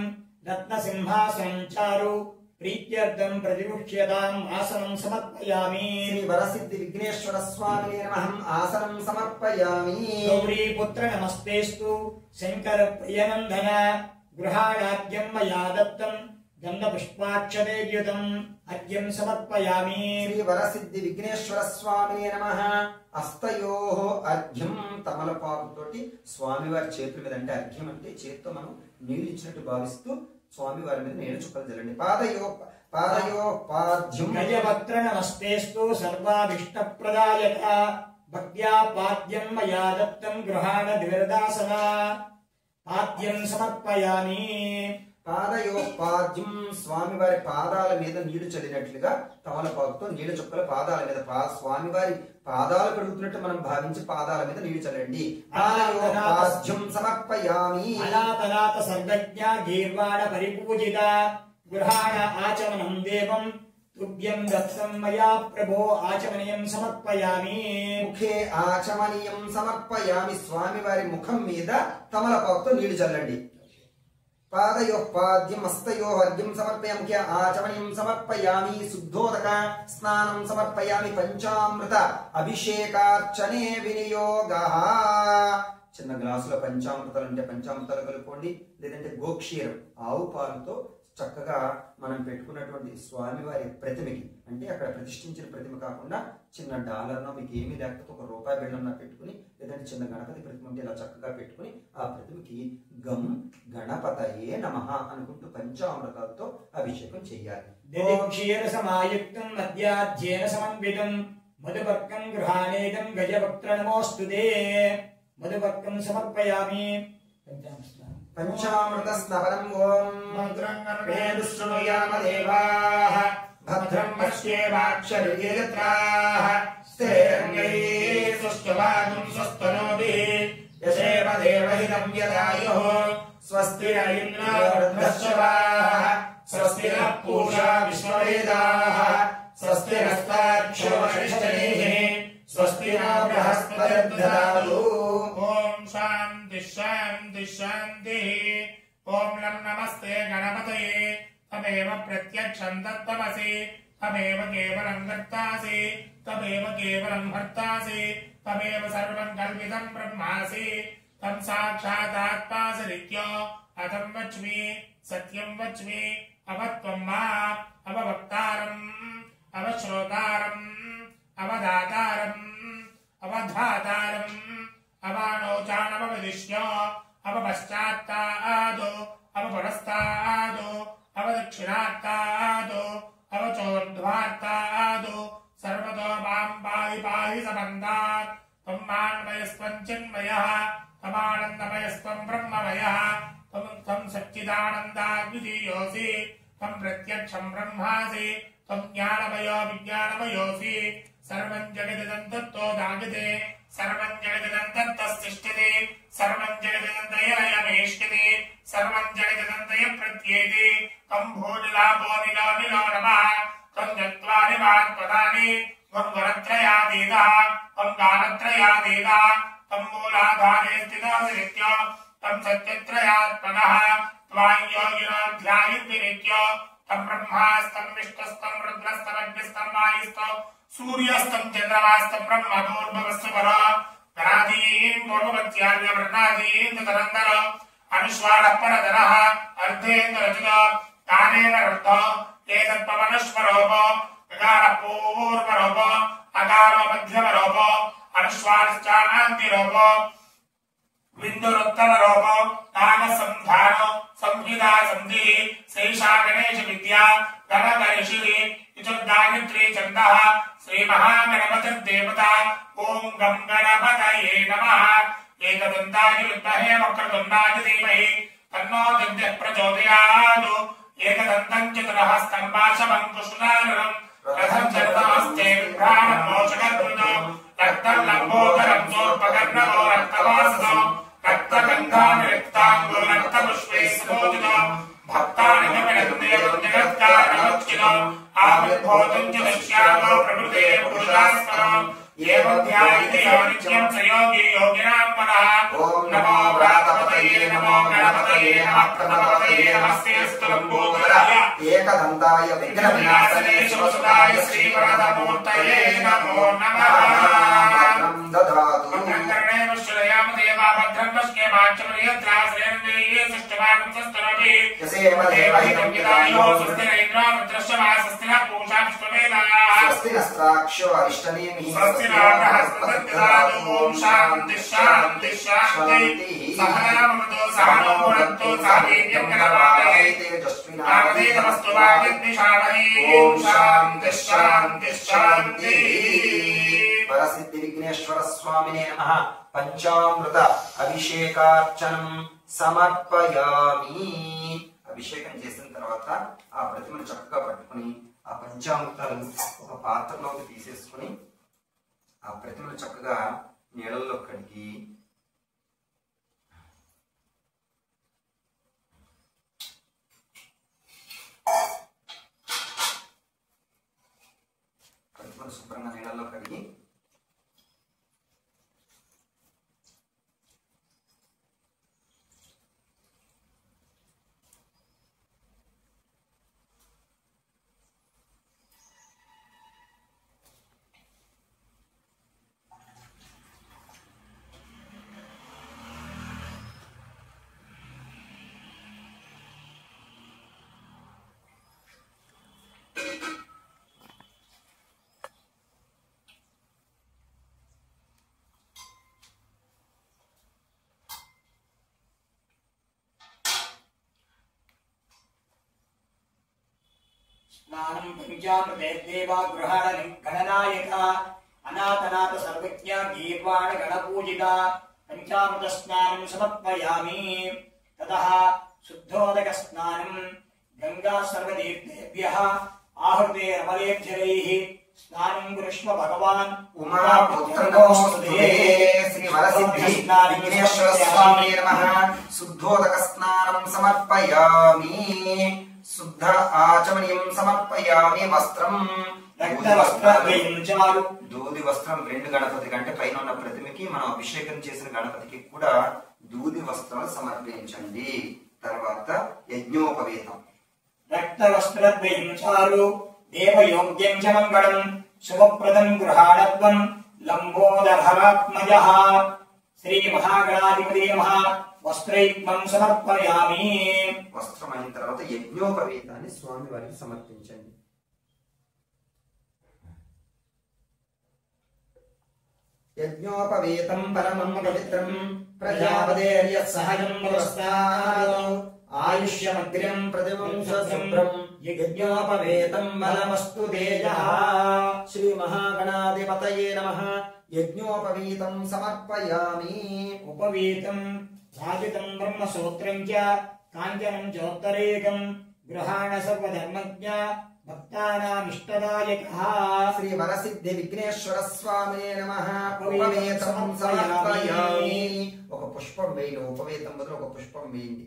రత్నసింహాసనం చారు ప్రీత్యర్థం ప్రతిపుష్యతాం ఆసనం సమర్పయామి. శ్రీ వరసిద్ధి విఘ్నేశ్వర స్వామినే నమః. ఆసనం సమర్పయామి. గౌరీ పుత్ర నమస్తేస్తు శంకర ప్రియనందన గృహాణాద్యం మయా దత్తం గంధ పుష్పాక్షరేయుతం అద్యం సమర్పయామి. శ్రీ వరసిద్ధి విఘ్నేశ్వర స్వామినే నమః. హస్తయోః అర్ఘ్యం, తమలపాకుతోటి స్వామివారి చేతుల మీద, అంటే అర్ఘ్యం అంటే చేతితో మనం నీళ్ళు ఇచ్చినట్టు భావిస్తూ స్వామివారి మీద నీళ్ళు చుక్కలు చల్లండి. పాదయో పాద్యం. గజవక్త్ర నమస్తేస్తు సర్వాభీష్ట ప్రదాయక భక్త్యా పాద్యం మయా దత్తం గృహాణ దివరదాసన పాద్యం సమర్పయామి. పాదయోపాద్యం, స్వామివారి పాదాల మీద నీళ్లు చల్లినట్లుగా తమలపాకుతో నీళ్ల చుక్కల పాదాల మీద, స్వామివారి పాదాలు కడుగుతున్నట్టు మనం భావించి పాదాల మీద నీళ్లు చల్లండి. పాదయోపాద్యం సమర్పయామి. అనాథనాథ సర్వజ్ఞ గీర్వాణ పరిపూజిత గృహాణ ఆచమనం దేవం తుభ్యం దత్తం మయా ప్రభో ఆచమనీయం సమర్పయామి. ముఖే ఆచమనీయం సమర్పయామి. స్వామివారి ముఖం మీద తమలపాకుతో నీళ్లు చల్లండి. పాదయోపాద్యం హస్తయోః అర్ఘ్యం సమర్పయామి. ముఖ్య ఆచమనీయం సమర్పయామి. శుద్ధోదక స్నానం సమర్పయామి. పంచామృత అభిషేకార్చనే వినియోగః. చిన్న గ్లాసులో పంచామృతాలు ఉంటే పంచామృతాలు కలుపుకోండి, లేదంటే గోక్షీరం ఆవు పాలతో చక్కగా మనం పెట్టుకున్నటువంటి స్వామివారి ప్రతిమకి, అంటే అక్కడ ప్రతిష్ఠించిన ప్రతిమ కాకుండా చిన్న డాలర్నో మీకు ఏమీ లేకపోతే ఒక రూపాయి బిళ్ళన్నా పెట్టుకుని, లేదంటే చిన్న గణపతి ప్రతిమ ఉంటే ఇలా చక్కగా పెట్టుకుని ఆ ప్రతిమకి గం గణపతయే నమః అనుకుంటూ పంచామృతాలతో అభిషేకం చేయాలి. క్షీర సమాయుక్తం మధ్యాధ్యేన సమన్వితం మధుపర్కం గృహాణేదం గజవక్త్ర నమోస్తుతే మధుపర్కం సమర్పయామి. పంచామృత స్నపనం ఓం మంత్రం శృణుయామ దేవాః భద్రం పశ్యేమాక్షరిగేత్రాః స్థిరైర్యైః సుష్ఠువాగం స్వస్తనోభిః యశేవ దేవహితం యదాయుః స్వస్తి న ఇంద్రో వృద్ధశ్రవాः స్వస్తి నః పూషా విశ్వవేదాः స్వస్తి నస్తార్క్ష్యో వరిష్ఠైః స్వస్తి న బృహస్పతిర్దదాతు. ఓం శాంతి శాంతి శాంతి. ఓం లం నమస్తే గణపతయే తమేవ ప్రత్యక్షం తత్వమసి తమేవ కేవలం కర్తాసి తమేవ కేవలం భర్తాసి తమేవ సర్వం కల్పితం బ్రహ్మాసి తం సాక్షాదాత్మాసి నిత్యో అతం వచ్మి సత్యం వచ్మి అవత్వం మా అవవక్తారం అవశ్రోతారం అవదాతారం అవధాతారం అవానోచానవదిశ్య అవపశ్చాత్తాదో అవపురస్తాదో అవదక్షిణాత్తాదో అవచోర్ధ్వాత్తాదో సర్వతో మాం పాహి పాహి సమంతాత్. త్వం మాన్మయస్త్వం చిన్మయః తమానందమయస్త్వం బ్రహ్మమయః త్వం సచ్చిదానందాద్వితీయోసి త్వం ప్రత్యక్షం బ్రహ్మాసి త్వం జ్ఞానమయో విజ్ఞానమయోసి సర్వం జగదిదం తత్తో దాగితే सर्वं जगदन्तस्तस्तिष्ठति सर्वं जगदन्तयलयमेष्यति सर्वं जगदन्तय प्रत्येति तं भूनिलाभो निलो निलो नमः तं चत्वारि वाक्पदानि तं वरत्रयादीतः तं गानत्रयादीतः तं मूलाधारे स्थितोऽनित्यो तं सत्यत्रयात्मनः त्वां योगिनो ध्यायन्ति तं ब्रह्मास्तं विष्णुस्तं रुद्रस्तमग्निस्तं वायुस्तं सूर्यस्तं चन्द्रमास्तं ब्रह्मभूर्भुवस्सुवः गणादीन् पूर्ववत्यार्यवर्णादीन् तदनन्दर अनुस्वारः परधरः अर्धेन्द्रजुलो कानेन रक्तो एतत्पवनश्वरोपो गकारः पूर्वरोपो अकारो मध्यमरोपो अनुस्वारश्चानान्तिरोपो बिन्दुरुत्तररोपो नामसंधानो संहिता सन्धिः सैषा गणेश विद्या गणगणेशिः गायत्री छन्दः श्रीमहागणपतिर्देवता ॐ गं गणपतये नमः एकदन्ताय विद्महे वक्रतुण्डाय धीमहि तन्नो दन्त्यः प्रचोदयात् एकदन्तं चतुरहस्तं पाशमङ्कुशनाननं रथं चरतमस्ते विभ्राणं मोचकर्मणो रक्तं लम्बोदरं चोर्पकर्णवो रक्तवासनो रक्तगन्धानिरिक्ताङ्गो रक्तपुष्पे सुमोदिनो भक्तानि जगन्देवं जगत्कारणोच्चिनो आविर्भूतं च दश्यामो प्रभृते पुरुषास्तमम् एवं ध्यायति यो नित्यं स योगी योगिनां मनः ॐ नमो व्रातपतये नमो गणपतये नमः प्रथमपतये नमस्तेऽस्तु लम्बोदराय एकदन्ताय विघ्नविनाशने शिवसुताय श्रीवरदमूर्तये नमो नमः ददातु कर्णे विश्वयाम देवा भद्रं पश्येमाच्चमर्यत्राश्रेणेये सृष्टभागं सस्तनोति यसेव देवहितं यदायो स्वस्तिरेन्द्रो रुद्रश्चवा स्वस्तिनः पूषा विश्ववेदाः स्वस्तिनस्त्राक्षो अरिष्टनेमिः स्वस्तिनाथः स्वस्तिदातु ॐ शान्तिः शान्तिः शान्तिः सहनावतु सहनो भुनक्तु सह वीर्यं करवावहै तेजस्विनावधीतमस्तु मा विद्विषावहै ॐ शान्तिः शान्तिः शान्तिः वरसिद्धि विघ्नेश्वर स्वामिने नमः पंचामृत అభిషేకార్చనం సమర్పయామి అభిషేకం చేసిన తర్వాత ఆ ప్రతిమను చక్కగా పట్టుకొని ఆ పంచామృతాలు ఒక పాత్రలోకి తీసేసుకొని ఆ ప్రతిమను చక్కగా నీళ్ళల్లో కడిగి ప్రతిమను శుభ్రంగా నీళ్ళల్లో కడిగి स्नानं पंचामृते देवा गृहाण गणनायक अनाथनाथ सर्वज्ञ गीर्वाण गणपूजिता पंचामृत स्नानं समर्पयामि ततः शुद्धोदक स्नानं गंगा सर्वतीर्थेभ्यः आहृते रमलेभ्यैः स्नानं कुरुष्व भगवान् उमापुत्र नमोस्तुते श्री वरसिद्धि विघ्नेश्वर स्वामी नमः शुद्धोदक स्नानं समर्पयामि शुद्ध आचमनीयं समर्पयामि वस्त्रं रक्त वस्त्रद्वयं चारु దూది వస్త్రం రెండు గణపతి కంటే పైన ఉన్న ప్రతిమకి మనం అభిషేకం చేసిన గణపతికి కూడా దూది వస్త్రాలు సమర్పించండి తర్వాత యజ్ఞోపవేతం रक्त वस्त्रद्वयं चारु देवयोग्यं च मंगलं शुभप्रदं गृहाणत्वं लंबोदरात्मजः श्री महागणाधिपति नमः वस्त्रैक्मं समर्पयामि వస్త్రమైన తర్వాత యజ్ఞోపవేతాన్ని స్వామి వారికి సమర్పించండి యజ్ఞోపవేతం పరమం పవిత్రం ప్రజాపతేర్యత్ సహజం వ్యవస్థాదో ఆయుష్యమగ్ర్యం ప్రతిమం శుభ్రం యజ్ఞోపవేతం బలమస్తు తేజః శ్రీ మహాగణాధిపతయే నమః యజ్ఞోపవీతం సమర్పయామి उपवीतं राजितं ब्रह्मसूत्रं च काञ्चनं चोत्तरेकं गृहाण सर्वधर्मज्ञ భక్తానామిష్టదాయకః శ్రీ వరసిద్ధి విఘ్నేశ్వర స్వామినే నమః. ఉపవేతం సమర్పయామి. ఒక పుష్పం వేయండి, ఉపవేతం బదులు ఒక పుష్పం వేయండి.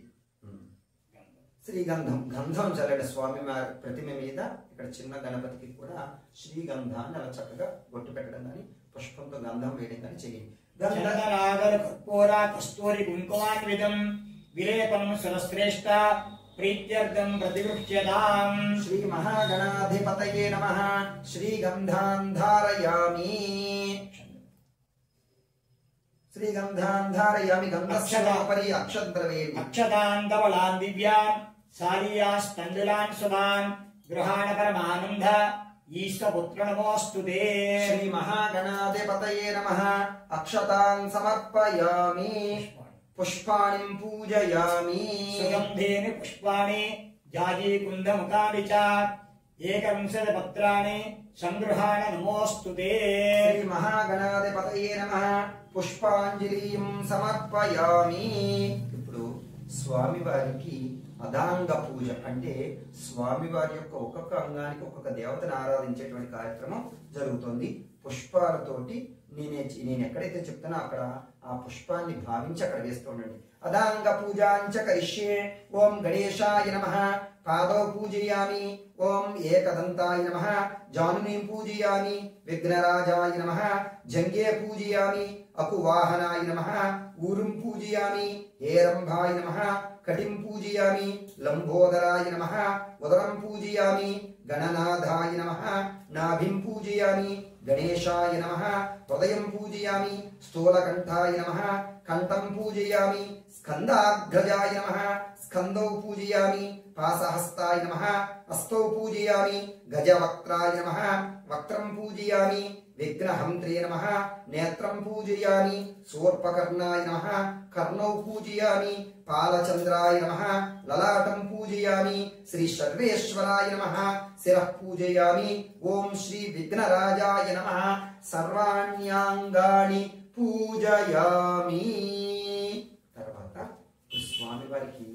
శ్రీగంధం, గంధం చల్లండి స్వామి ప్రతిమ మీద. ఇక్కడ చిన్న గణపతికి కూడా శ్రీగంధాన్ని అలా చక్కగా బొట్టు పెట్టడం కానీ పుష్పంతో గంధం వేయడం కానీ చేయండి. చందనాగర కర్పూర కస్తూరి కుంకుమాన్వితం విలేపనం సురశ్రేష్ఠ ప్రీత్యర్థం ప్రతిగృహ్యతాం. శ్రీ మహాగణాధిపతయే నమః. శ్రీగంధాన్ ధారయామి. శ్రీగంధాన్ ధారయామి. గంధస్యోపరి అక్షంతరవేణి. అక్షతాంతవళాన్ దివ్యాన్ శాలీయాస్తండులాన్ శుభాన్ గృహాణ పరమానంద ఈశ్వపుత్ర నమోస్తుతే. శ్రీ మహాగణాధిపతయే నమః. అక్షతాన్ సమర్పయామి. పుష్పాణి పూజయామి. సుగంధేని పుష్పాణి జాజీకుందముఖాని చ ఏకవింశత పత్రాణి సంగృహాణ నమోస్తుతే. శ్రీ మహాగణాధిపతయే నమః. పుష్పాంజలిం సమర్పయామి. ఇప్పుడు స్వామివారికి అదాంగ పూజ అంటే స్వామివారి యొక్క ఒక్కొక్క అంగానికి ఒక్కొక్క దేవతను ఆరాధించేటువంటి కార్యక్రమం జరుగుతుంది. పుష్పాలతోటి నేను ఎక్కడైతే చెప్తానో అక్కడ ఆ పుష్పాన్ని భావించి అక్కడ వేస్తూ ఉండండి. అదాంగ పూజాంచ కరిష్యే. ఓం గణేశాయ నమః. పాదౌ పూజయామి. ఓం ఏకదంతాయ నమః. జానునీం పూజయామి. విఘ్నరాజాయ నమః. జంగే పూజయామి. అకువాహనాయ నమః. ఊరుం పూజయామి. హేరంభాయ నమః. కటిం పూజయామి. లంబోదరాయ నమః. ఉదరం పూజయామి. గణనాథాయ నమః. నాభిం పూజయామి. గణేశాయ నమః. హృదయం పూజయామి. స్థూలకంఠాయ నమః. కంఠం పూజయామి. స్కందాగ్రజాయ నమః. స్కందౌ పూజయామి. పాసహస్తాయ నమః. హస్తౌ పూజయామి. గజవక్త్రాయ నమః. వక్త్రం పూజయామి. విఘ్నహంత్రే నమః. నేత్రం పూజయామి. శూర్పకర్ణాయ నమః. కర్ణౌ పూజయామి. పాలచంద్రాయ నమః. లలాటం పూజయామి. శ్రీ సర్వేశ్వరాయ నమః. శిరః పూజయామి. ఓం శ్రీ విఘ్నరాజాయ నమః. సర్వాణ్యాంగాని పూజయామి. తర్వాత స్వామివారికి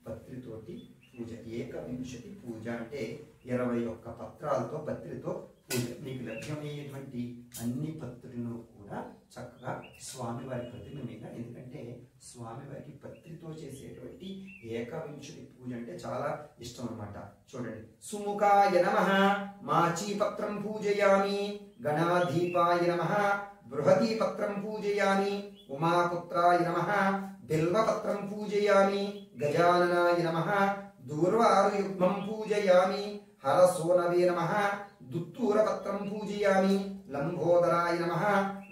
పత్రితోటి పూజ. ఏకవింశతి పూజ అంటే 21 పత్రాలతో పత్రితో పూజ. మీకు లభ్యమయ్యేటువంటి అన్ని పత్రులను కూడా చక్కగా స్వామివారి ప్రతిమ మీద, ఎందుకంటే స్వామివారికి పత్రితో చేసేటువంటి ఏకవింశతి పూజ అంటే చాలా ఇష్టం అన్నమాట. చూడండి. సుముఖాయ నమః. మాచీపత్రం పూజయామి. గణాధీపాయ నమః. బృహదీపత్రం పూజయామి. ఉమాపుత్రాయ నమః. బిల్వపత్రం పూజయామి. గజాననాయ నమః. దూర్వారుయుగ్మం పూజయామి. హరసోనవే నమః. దుత్తూరపత్రం పూజయామి. లంబోదరాయ నమః.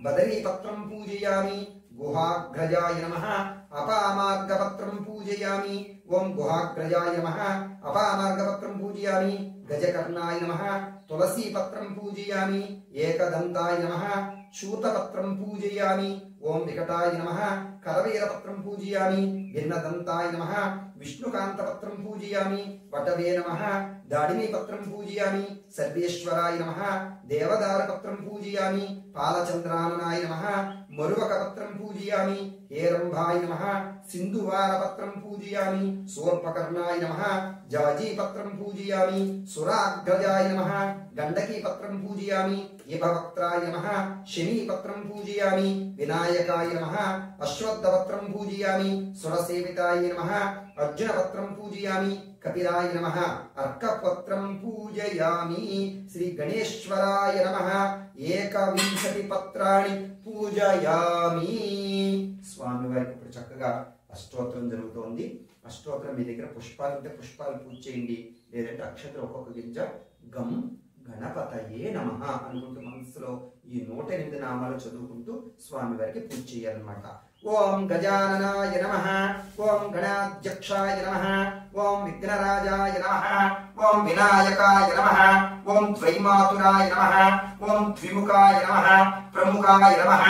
బదరీపత్రం పూజయామి. గుహాగ్రజాయ నమః. అపామార్గపత్రం పూజయామి. ఓం గుహాగ్రజాయ నమః. అపామార్గపత్రం పూజయామి. గజకర్ణాయ నమః. తులసీపత్రం పూజయామి. ఏకదంతాయ నమః. శూతపత్రం పూజయామి. ఓం వికటాయ నమః. కరవీరపత్రం పూజయామి. భిన్నదంతాయ నమః. విష్ణుకాంతపత్రం పూజయామి. వటవే నమః. దాడిమీపత్రం పూజయామి. సర్వేశ్వరాయ నమః. దేవదారపత్రం పూజయామి. పాలచంద్రాననాయ నమః. మరువకపత్రం పూజయామి. హేరంభాయ నమః. సింధువారపత్రం పూజయామి. శూర్పకర్ణాయ నమః. జాజీపత్రం పూజయామి. సురాగ్రజాయ నమః. గండకీపత్రం పూజయామి. ఇభవక్త్రాయ నమః. శమీపత్రం పూజయామి. వినాయకాయ నమః. అశ్వత్థపత్రం పూజయామి. సురసేవితాయ నమః. అర్జునపత్రం పూజయామి. కపిలాయ నమః. అర్కపత్రం పూజయామి. శ్రీ గణేశ్వరాయ నమః. ఏకవింశతి పత్రాణి పూజయామి. స్వామివారికి ఇప్పుడు చక్కగా అష్టోత్తరం జరుగుతోంది. అష్టోత్తరం మీ దగ్గర పుష్పాలు ఉంటే పుష్పాలు పూజ చేయండి, లేదంటే అక్షతలు ఒక్కొక్క గింజ గం గణపతయే నమః అనుకుంటూ మనసులో ఈ 108 నామాలు చదువుకుంటూ స్వామివారికి పూజ చేయాలన్నమాట. ఓం గజాననాయ నమః. ఓం గణాధ్యక్షాయ నమః. ఓం విఘ్నరాజాయ నమః. ఓం వినాయకాయ నమః. ఓం ద్వైమాతురాయ నమః. ఓం ద్విముఖాయ నమః. ప్రముఖాయ నమః.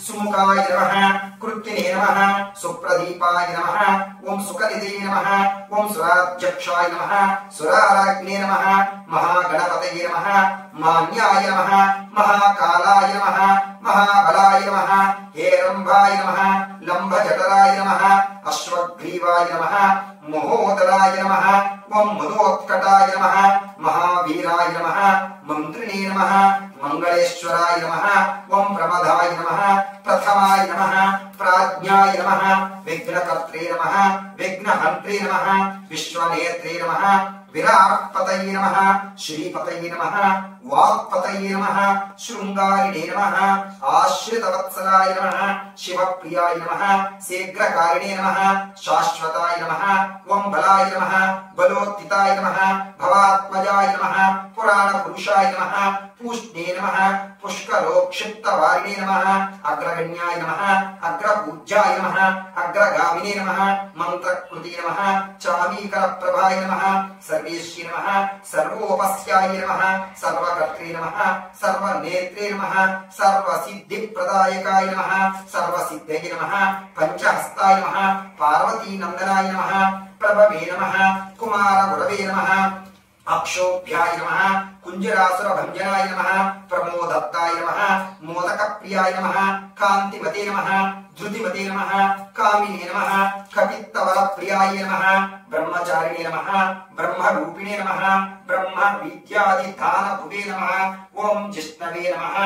సుముఖాయ నమః. కృత్తినే నమః. సుప్రదీపాయ నమః. ఓం సుఖనిధే నమః. ఓం సురాధ్యక్షాయ నమః. సురారాజ్ఞే నమః. మహాగణపతయే నమః. మాన్యాయ నమః. మహాకాలాయ నమః. మహాబలాయ నమః. హేరంభాయ నమః. లంబజఠరాయ నమః. అశ్వగ్రీవాయ నమః. మహోదరాయ నమః ఓం మధోత్కటాయ నమః మహావీరాయ నమః మంత్రిణే నమః మంగళేశ్వరాయ నమః ఓం ప్రమదాయ నమః ప్రథమాయ నమః ప్రాజ్ఞాయ నమః విఘ్నకర్త్రే నమః విఘ్నహంత్రే నమః విశ్వనేత్రే నమః విరాట్పతయే నమః శ్రీపతయే నమః వాక్పతయే నమః శృంగారిణే నమః ఆశ్రితవత్సలాయ నమః శివప్రియాయ నమః శీఘ్రకారిణే నమః శాశ్వతాయ నమః ఓం బలాయ నమః బలోత్తితాయ నమః భవాత్మజాయ నమః పురాణపురుషాయ నమః పూష్ణే నమః పుష్కరోక్షిప్తవారిణే నమః అగ్రగణ్యాయ నమః అగ్రపూజ్యాయ నమః అగ్రగామినే నమః మంత్రకృతే నమః చామీకరప్రభాయ నమః సర్వేశ్వరీ నమః సర్వోపస్యాయ నమః సర్వకర్త్రే నమః సర్వనేత్రే నమః సర్వసిద్ధిప్రదాయకాయ నమః సర్వసిద్ధయే నమః పంచహస్తాయ నమః పార్వతీనందనాయ నమః ప్రభవే నమః కుమారగురవే నమః అక్షోభ్యాయ నమః కుంజరాసుర భంజనాయ నమః ప్రమోదత్తాయ నమః మోదకప్రియాయ నమః కాంతిమతే నమః ధృతిమతే నమః కామినే నమః కపిత్తవర ప్రియాయ నమః బ్రహ్మచారిణే నమః బ్రహ్మరూపిణే నమః బ్రహ్మ విద్యాది దానభువే నమః ఓం జిష్ణవే నమః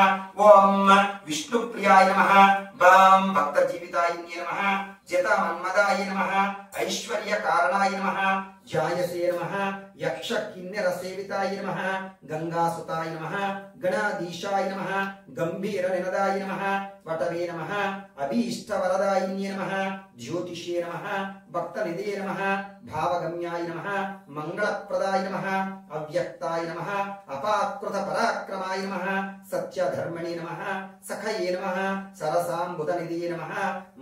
ఓం విష్ణుప్రియాయ నమః బాం భక్తజీవితాయిన్యే నమః జతమన్మదాయ నమః ఐశ్వర్యకారణాయ నమః ధ్యాయసే నమః యక్ష కిన్నెర సేవితాయ నమః గంగాసుతాయ నమః గణాధీశాయ నమః గంభీర నినదాయ నమః వటవే నమః అభీష్టవరదాయిన్యే నమః జ్యోతిషే నమః భక్తనిధే నమః భావగమ్యాయ నమః మంగళప్రదాయ నమః అవ్యక్తాయ నమః అపాకృత పరాక్రమాయ నమః సత్యధర్మణే నమః సఖయే నమః సరసాంబుధనిధే నమః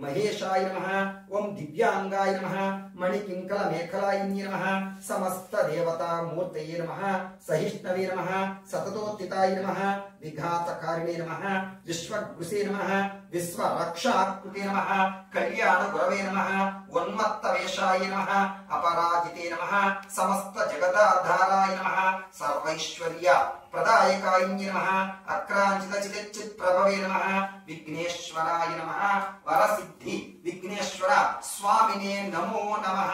మహేశాయ నమః ఓం దివ్యాంగాయ నమః మణికింకల మేఖలాయిన్యే నమః సమస్త దేవతా మూర్తయే నమః సహిష్ణవే నమః సతతోత్తితాయ నమః విఘాతకారిణే నమః విశ్వగృసే నమః విశ్వరక్షాకృతే నమః కళ్యాణ గురవే నమః ఉన్మత్తవేషాయ నమః అపరాజితే నమః సమస్త జగదాధారాయ నమః సర్వైశ్వర్య ప్రదాయకాయిన్యే నమః అక్రాంచిత చితచిత్ ప్రభవే నమః విఘ్నేశ్వరాయ నమః వరసిద్ధి విఘ్నేశ్వర స్వామినే నమో నమః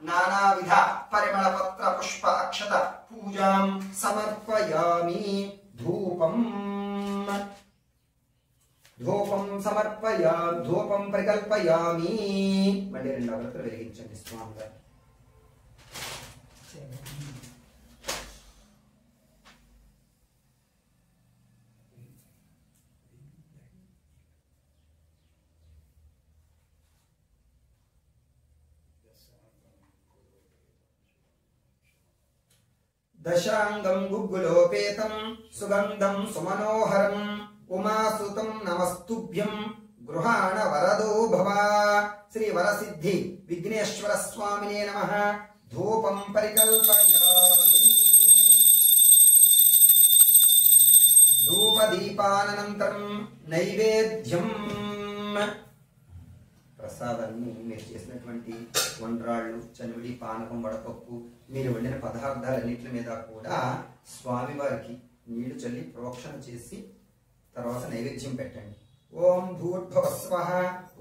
నానావిధ పరిమళ పత్ర పుష్ప అక్షత పూజాం సమర్పయామి ధూపం ధూపం పరికల్పయామి మళ్ళీ 2 అగరత్తులు వెలిగించండి స్వామి గారు దశాంగం గుగ్గులోపేతం సుగంధం సుమనోహరం ఉమాసుతం నమస్తుభ్యం గృహాణ వరదో భవ శ్రీ వరసిద్ధి విఘ్నేశ్వర స్వామినే నమః ధూపం పరికల్పయామి ధూపదీపానంతరం నైవేద్యం ప్రసాదాన్ని మీరు చేసినటువంటి వండ్రాళ్ళు చనివిడి పానకం వడపప్పు మీరు వండిన పదార్థాలన్నింటి మీద కూడా స్వామివారికి నీళ్లు చల్లి ప్రోక్షణ చేసి తర్వాత నైవేద్యం పెట్టండి. ఓం భూర్భువస్వః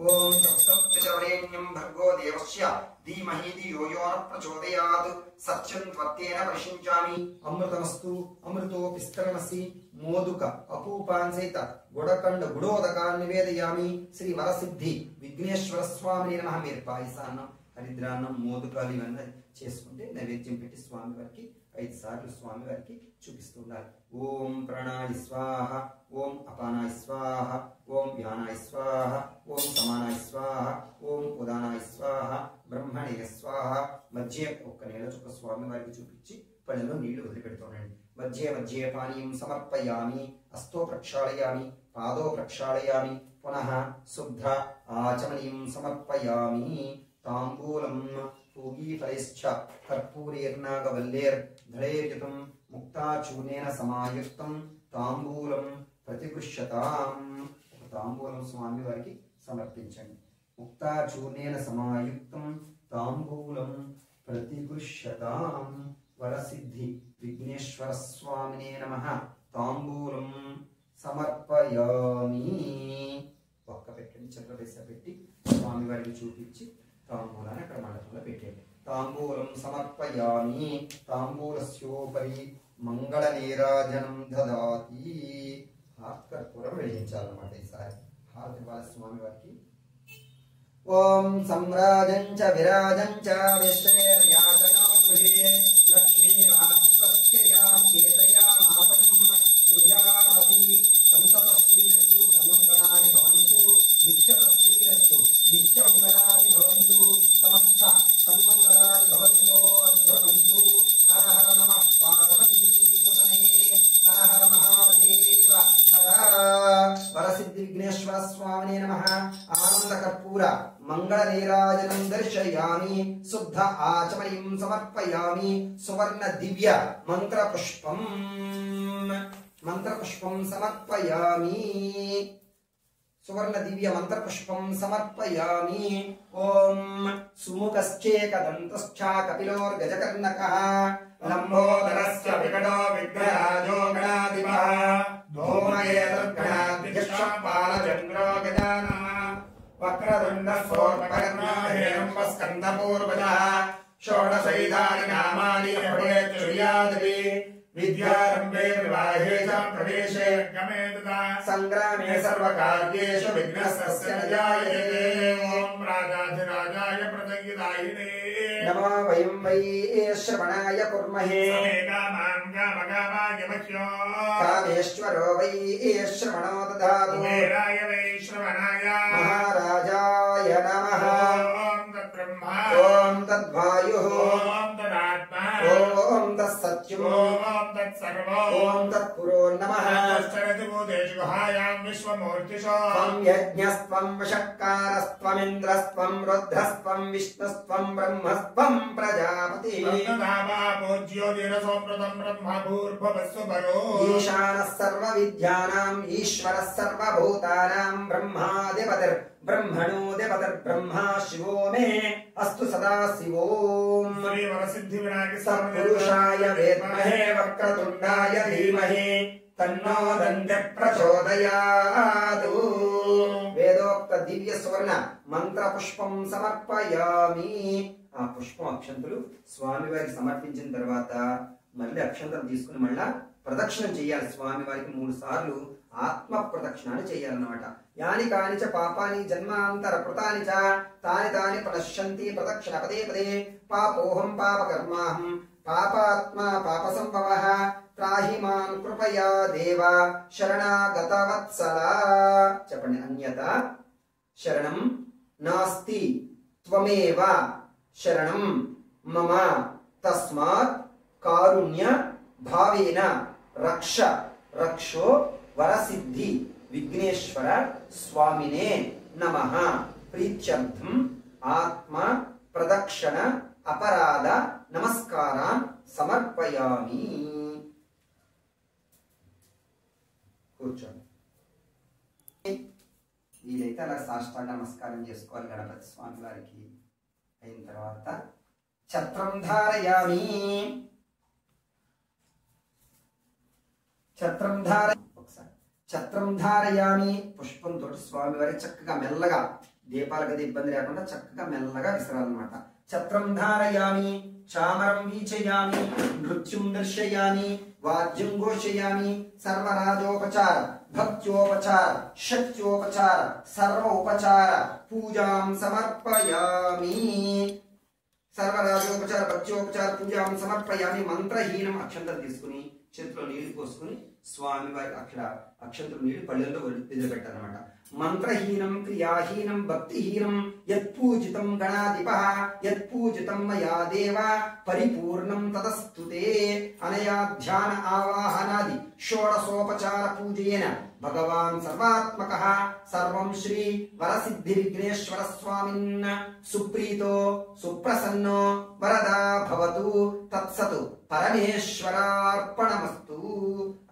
ఓం తత్సవితుర్వరేణ్యం భర్గో దేవస్య ధీమహి ధియో యో న ప్రచోదయాత్ సత్యం త్వత్తేన పరిషించామి అమృతమస్తు అమృతోపిస్తరమసి మోదుక అపూపాన్ సహిత గుడకండ గుడోదకాన్ని నివేదయామి శ్రీ వరసిద్ధి విఘ్నేశ్వర స్వామిని నమః. మీరు పాయసాన్నం హరిద్రాన్నం మోదుకాలు ఇవన్నీ చేసుకుంటే నైవేద్యం పెట్టి స్వామి వారికి 5 సార్లు స్వామి వారికి చూపిస్తున్నారు. ఓం ప్రాణాయ స్వాహ ఓం అపానాయ స్వాహ ఓం వ్యానాయ స్వాహ ఓం సమానాయ స్వాహ ఓం ఉదానాయ స్వాహ బ్రహ్మణే స్వాహ. మధ్య ఒక్క నీళ్ళ చుక్క స్వామి వారికి చూపించి పళ్ళలో నీళ్లు వదిలిపెడుతున్నాండి. మధ్య మధ్య పానీయం సమర్పయామి హస్తో ప్రక్షాళయామి పాదో ప్రక్షాళయామి పునః శుద్ధ ఆచమనీయం సమర్పయామి. తాంబూలం పూగీఫలైశ్చ కర్పూరేర్నాగవల్లేర్ధళైర్యుతం ముక్తాచూర్ణేన సమాయుక్తం తాంబూలం ప్రతిగృహ్యతాం. ఒక తాంబూలం స్వామి వారికి సమర్పించండి. ముక్తాచూర్ణేన సమాయుక్తం తాంబూలం ప్రతిగృహ్యతాం. వరసిద్ధి విఘ్నేశ్వర స్వామినే నమః. తాంబూలం సమర్పయామి. ఒక్క పెట్టండి, చంద్రదేశ పెట్టి స్వామి వారికి చూపించి తాంబూలాన్ని అక్కడ మండపంలో పెట్టండి. తాంబూలం సమర్పయామి. తాంబూలస్యోపరి మంగళనీరాజనం దదాతి. హారతికర్పూరం వెలిగించాలన్నమాట. ఈసారి హారతి ఇవ్వాలి స్వామి వారికి. ఓం సంరాజం చ విరాజం చ విశ్వేర్యాజనం గృహే లక్ష్మీరాస్తస్యాం కేతయామాసం సృజామసి సంతతశ్రీరస్తు సన్మంగళాని భవంతు నిత్యతశ్రీరస్తు నిత్యమంగళాని భవంతు సమస్త సన్మంగళాని భవంతో అద్భుతంతు. హర హర నమః పార్వతీసుతనే హర హర మహాదేవ హర. వరసిద్ధి విఘ్నేశ్వర స్వామినే నమః. ఆనంద కర్పూర మంగళ నీరాజనం దర్శయామి. శుద్ధ ఆచమనీయం సమర్పయామి. సువర్ణ దివ్య మంత్రపుష్పం సమర్పయామి. సువర్ణ దివ్య మంత్రపుష్పం సమర్పయామి. ఓం సుముఖశ్చేకదంతశ్చ కపిలోర్గజకర్ణకః లంబోదరస్య వికటో విఘ్నరాజో గణాధిపః ధూమకేతుర్గణాధ్యక్షః బాలచంద్రో గజాననః వక్రతుండ స్థూర్ణకర్ణ హిరణ్యస్కందపూర్వజः షోడశైతాని నామాని భవేత్ శ్రీయాదివి. విద్యారంభే వివాహే చ ప్రవేశే గమే తదా సంగ్రామే సర్వకార్యేషు విఘ్నస్తస్య న జాయతే. ఓం రాజాధిరాజాయ ప్రజగిదాయినే నమో వయం వై శ్రవణాయ కుర్మహే. కామేశ్వరో వై శ్రవణో దదాతు. కుబేరాయ వై శ్రవణాయ మహారాజాయ నమః. ఓం తద్బ్రహ్మ ఓం తద్వాయుః ఓం తదాత్మా ఓం తత్సత్యం ఓం తత్సర్వం ఓం తత్పురో నమః. తచ్చరతి భూతేషు గుహాయాం విశ్వమూర్తిషు త్వం యజ్ఞస్త్వం వషట్కారస్త్వమింద్రస్త్వం రుద్రస్త్వం విష్ణుస్త్వం బ్రహ్మస్త్వం ప్రజాపతి. ఈశానః సర్వవిద్యానాం ఈశ్వరః సర్వభూతానాం బ్రహ్మాధిపతిర్ బ్రహ్మణోధిపతిర్బ్రహ్మా శివో మే అస్తు సదా శివోం. సత్పురుషాయ విద్మహే వక్రతుండాయ ధీమహి తన్నో దంతి ప్రచోదయాతు. వేదోక్త దివ్య సువర్ణ మంత్ర పుష్పం సమర్పయామి. ఆ పుష్పం అక్షంతులు స్వామి వారికి సమర్పించిన తర్వాత మళ్ళీ అక్షంతలు తీసుకుని మళ్ళా ప్రదక్షిణం చేయాలి. స్వామి వారికి 3 సార్లు ఆత్మ ప్రదక్షిణాన్ని చేయాలన్నమాట. యాని కానిచ పాపాని జన్మాంతర కృతాని చ తాని తాని ప్రణశ్యంతి ప్రదక్షిణ పదే పదే. పాపోహం పాపకర్మాహం పాపాత్మా పాపసంభవః త్రాహి మాం కృపయా దేవ శరణాగత వత్సల. చెప్పండి. అన్యత శరణం నాస్తి త్వమేవ శరణం మమ తస్మాత్ కారుణ్య భావేన రక్ష రక్షో వరసిద్ధి విఘ్నేశ్వర స్వామినే నమః. ప్రీత్యర్థం ఆత్మ ప్రదక్షిణ అపరాధ నమస్కారాన్ సమర్పయామి. కూర్చోండి. వీలైతే అలా సాష్టాంగ నమస్కారం చేసుకోవాలి గణపతి స్వామి వారికి. అయిన తర్వాత ఛత్రం ధారయామి. ఛత్రం ధారయామి. పుష్పంతో స్వామి వారి చక్కగా మెల్లగా దీపాల గది ఇబ్బంది లేకుండా చక్కగా మెల్లగా విసరాలన్నమాట. ఛత్రం ధారయామి. చామరం వీచయామి. నృత్యం దర్శయామి. వాద్యం ఘోషయామి. సర్వరాజోపచార భక్త్యోపచార శక్త్యోపచార సర్వ ఉపచార పూజాం సమర్పయామి. సర్వరాజోపచార భక్త్యోపచార పూజాం సమర్పయామి. మంత్రహీనం అక్షంతలు తీసుకుని చేతిలో నీళ్లు పోసుకుని స్వామి వారి అక్షంతలు నీళ్లు పళ్ళెల్లో వదిలిపెట్టాలన్నమాట. మంత్రహీనం క్రియాహీనం భక్తిహీనం యత్పూజితం గణాధిపః యత్పూజితం మయా దేవ పరిపూర్ణం తదస్తుతే. అనయా ధ్యాన ఆవాహనాది షోడశోపచార పూజయేన భగవాన్ సర్వాత్మకః సర్వం శ్రీ వరసిద్ధి విఘ్నేశ్వర స్వామిన్ సుప్రీతో సుప్రసన్నో వరదా భవతు తత్సతు పరమేశ్వరార్పణమస్తు.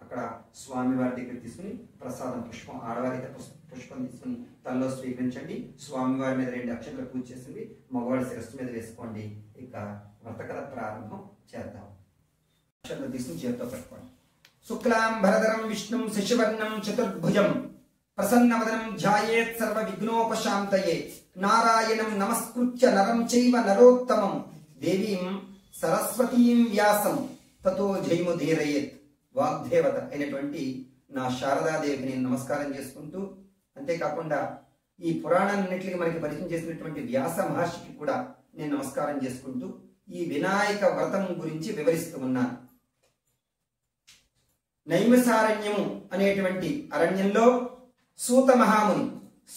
అక్కడ స్వామి వారి దగ్గర తీసుకుని ప్రసాదం పుష్పం ఆడవారైతే పుష్పం తీసుకుని తలలో స్వీకరించండి. స్వామి వారి మీద 2 అక్షంతలు పూజ చేసింది మగవాడి శిరస్సు మీద వేసుకోండి. ఇక వ్రతకథ ప్రారంభం చేద్దాం. అక్షంతలు తీసుకుని చేతితో పెట్టుకోండి. శుక్లాంబరధరం విష్ణుం శశివర్ణం చతుర్భుజం ప్రసన్నవదనం ధ్యాయేత్ సర్వ విఘ్నోపశాంతయే. నారాయణం నమస్కృత్య నరం చైవ నరోత్తమం దేవీం సరస్వతీం వ్యాసం తతో జయముదీరయేత్. వాగ్దేవత అయినటువంటి నా శారదాదేవికి నేను నమస్కారం చేసుకుంటూ, అంతేకాకుండా ఈ పురాణాన్నింటికి మనకి పరిచయం చేసినటువంటి వ్యాస మహర్షికి కూడా నేను నమస్కారం చేసుకుంటూ ఈ వినాయక వ్రతం గురించి వివరిస్తూ ఉన్నాను. నైమిసారణ్యము అనేటువంటి అరణ్యంలో సూత మహాముని,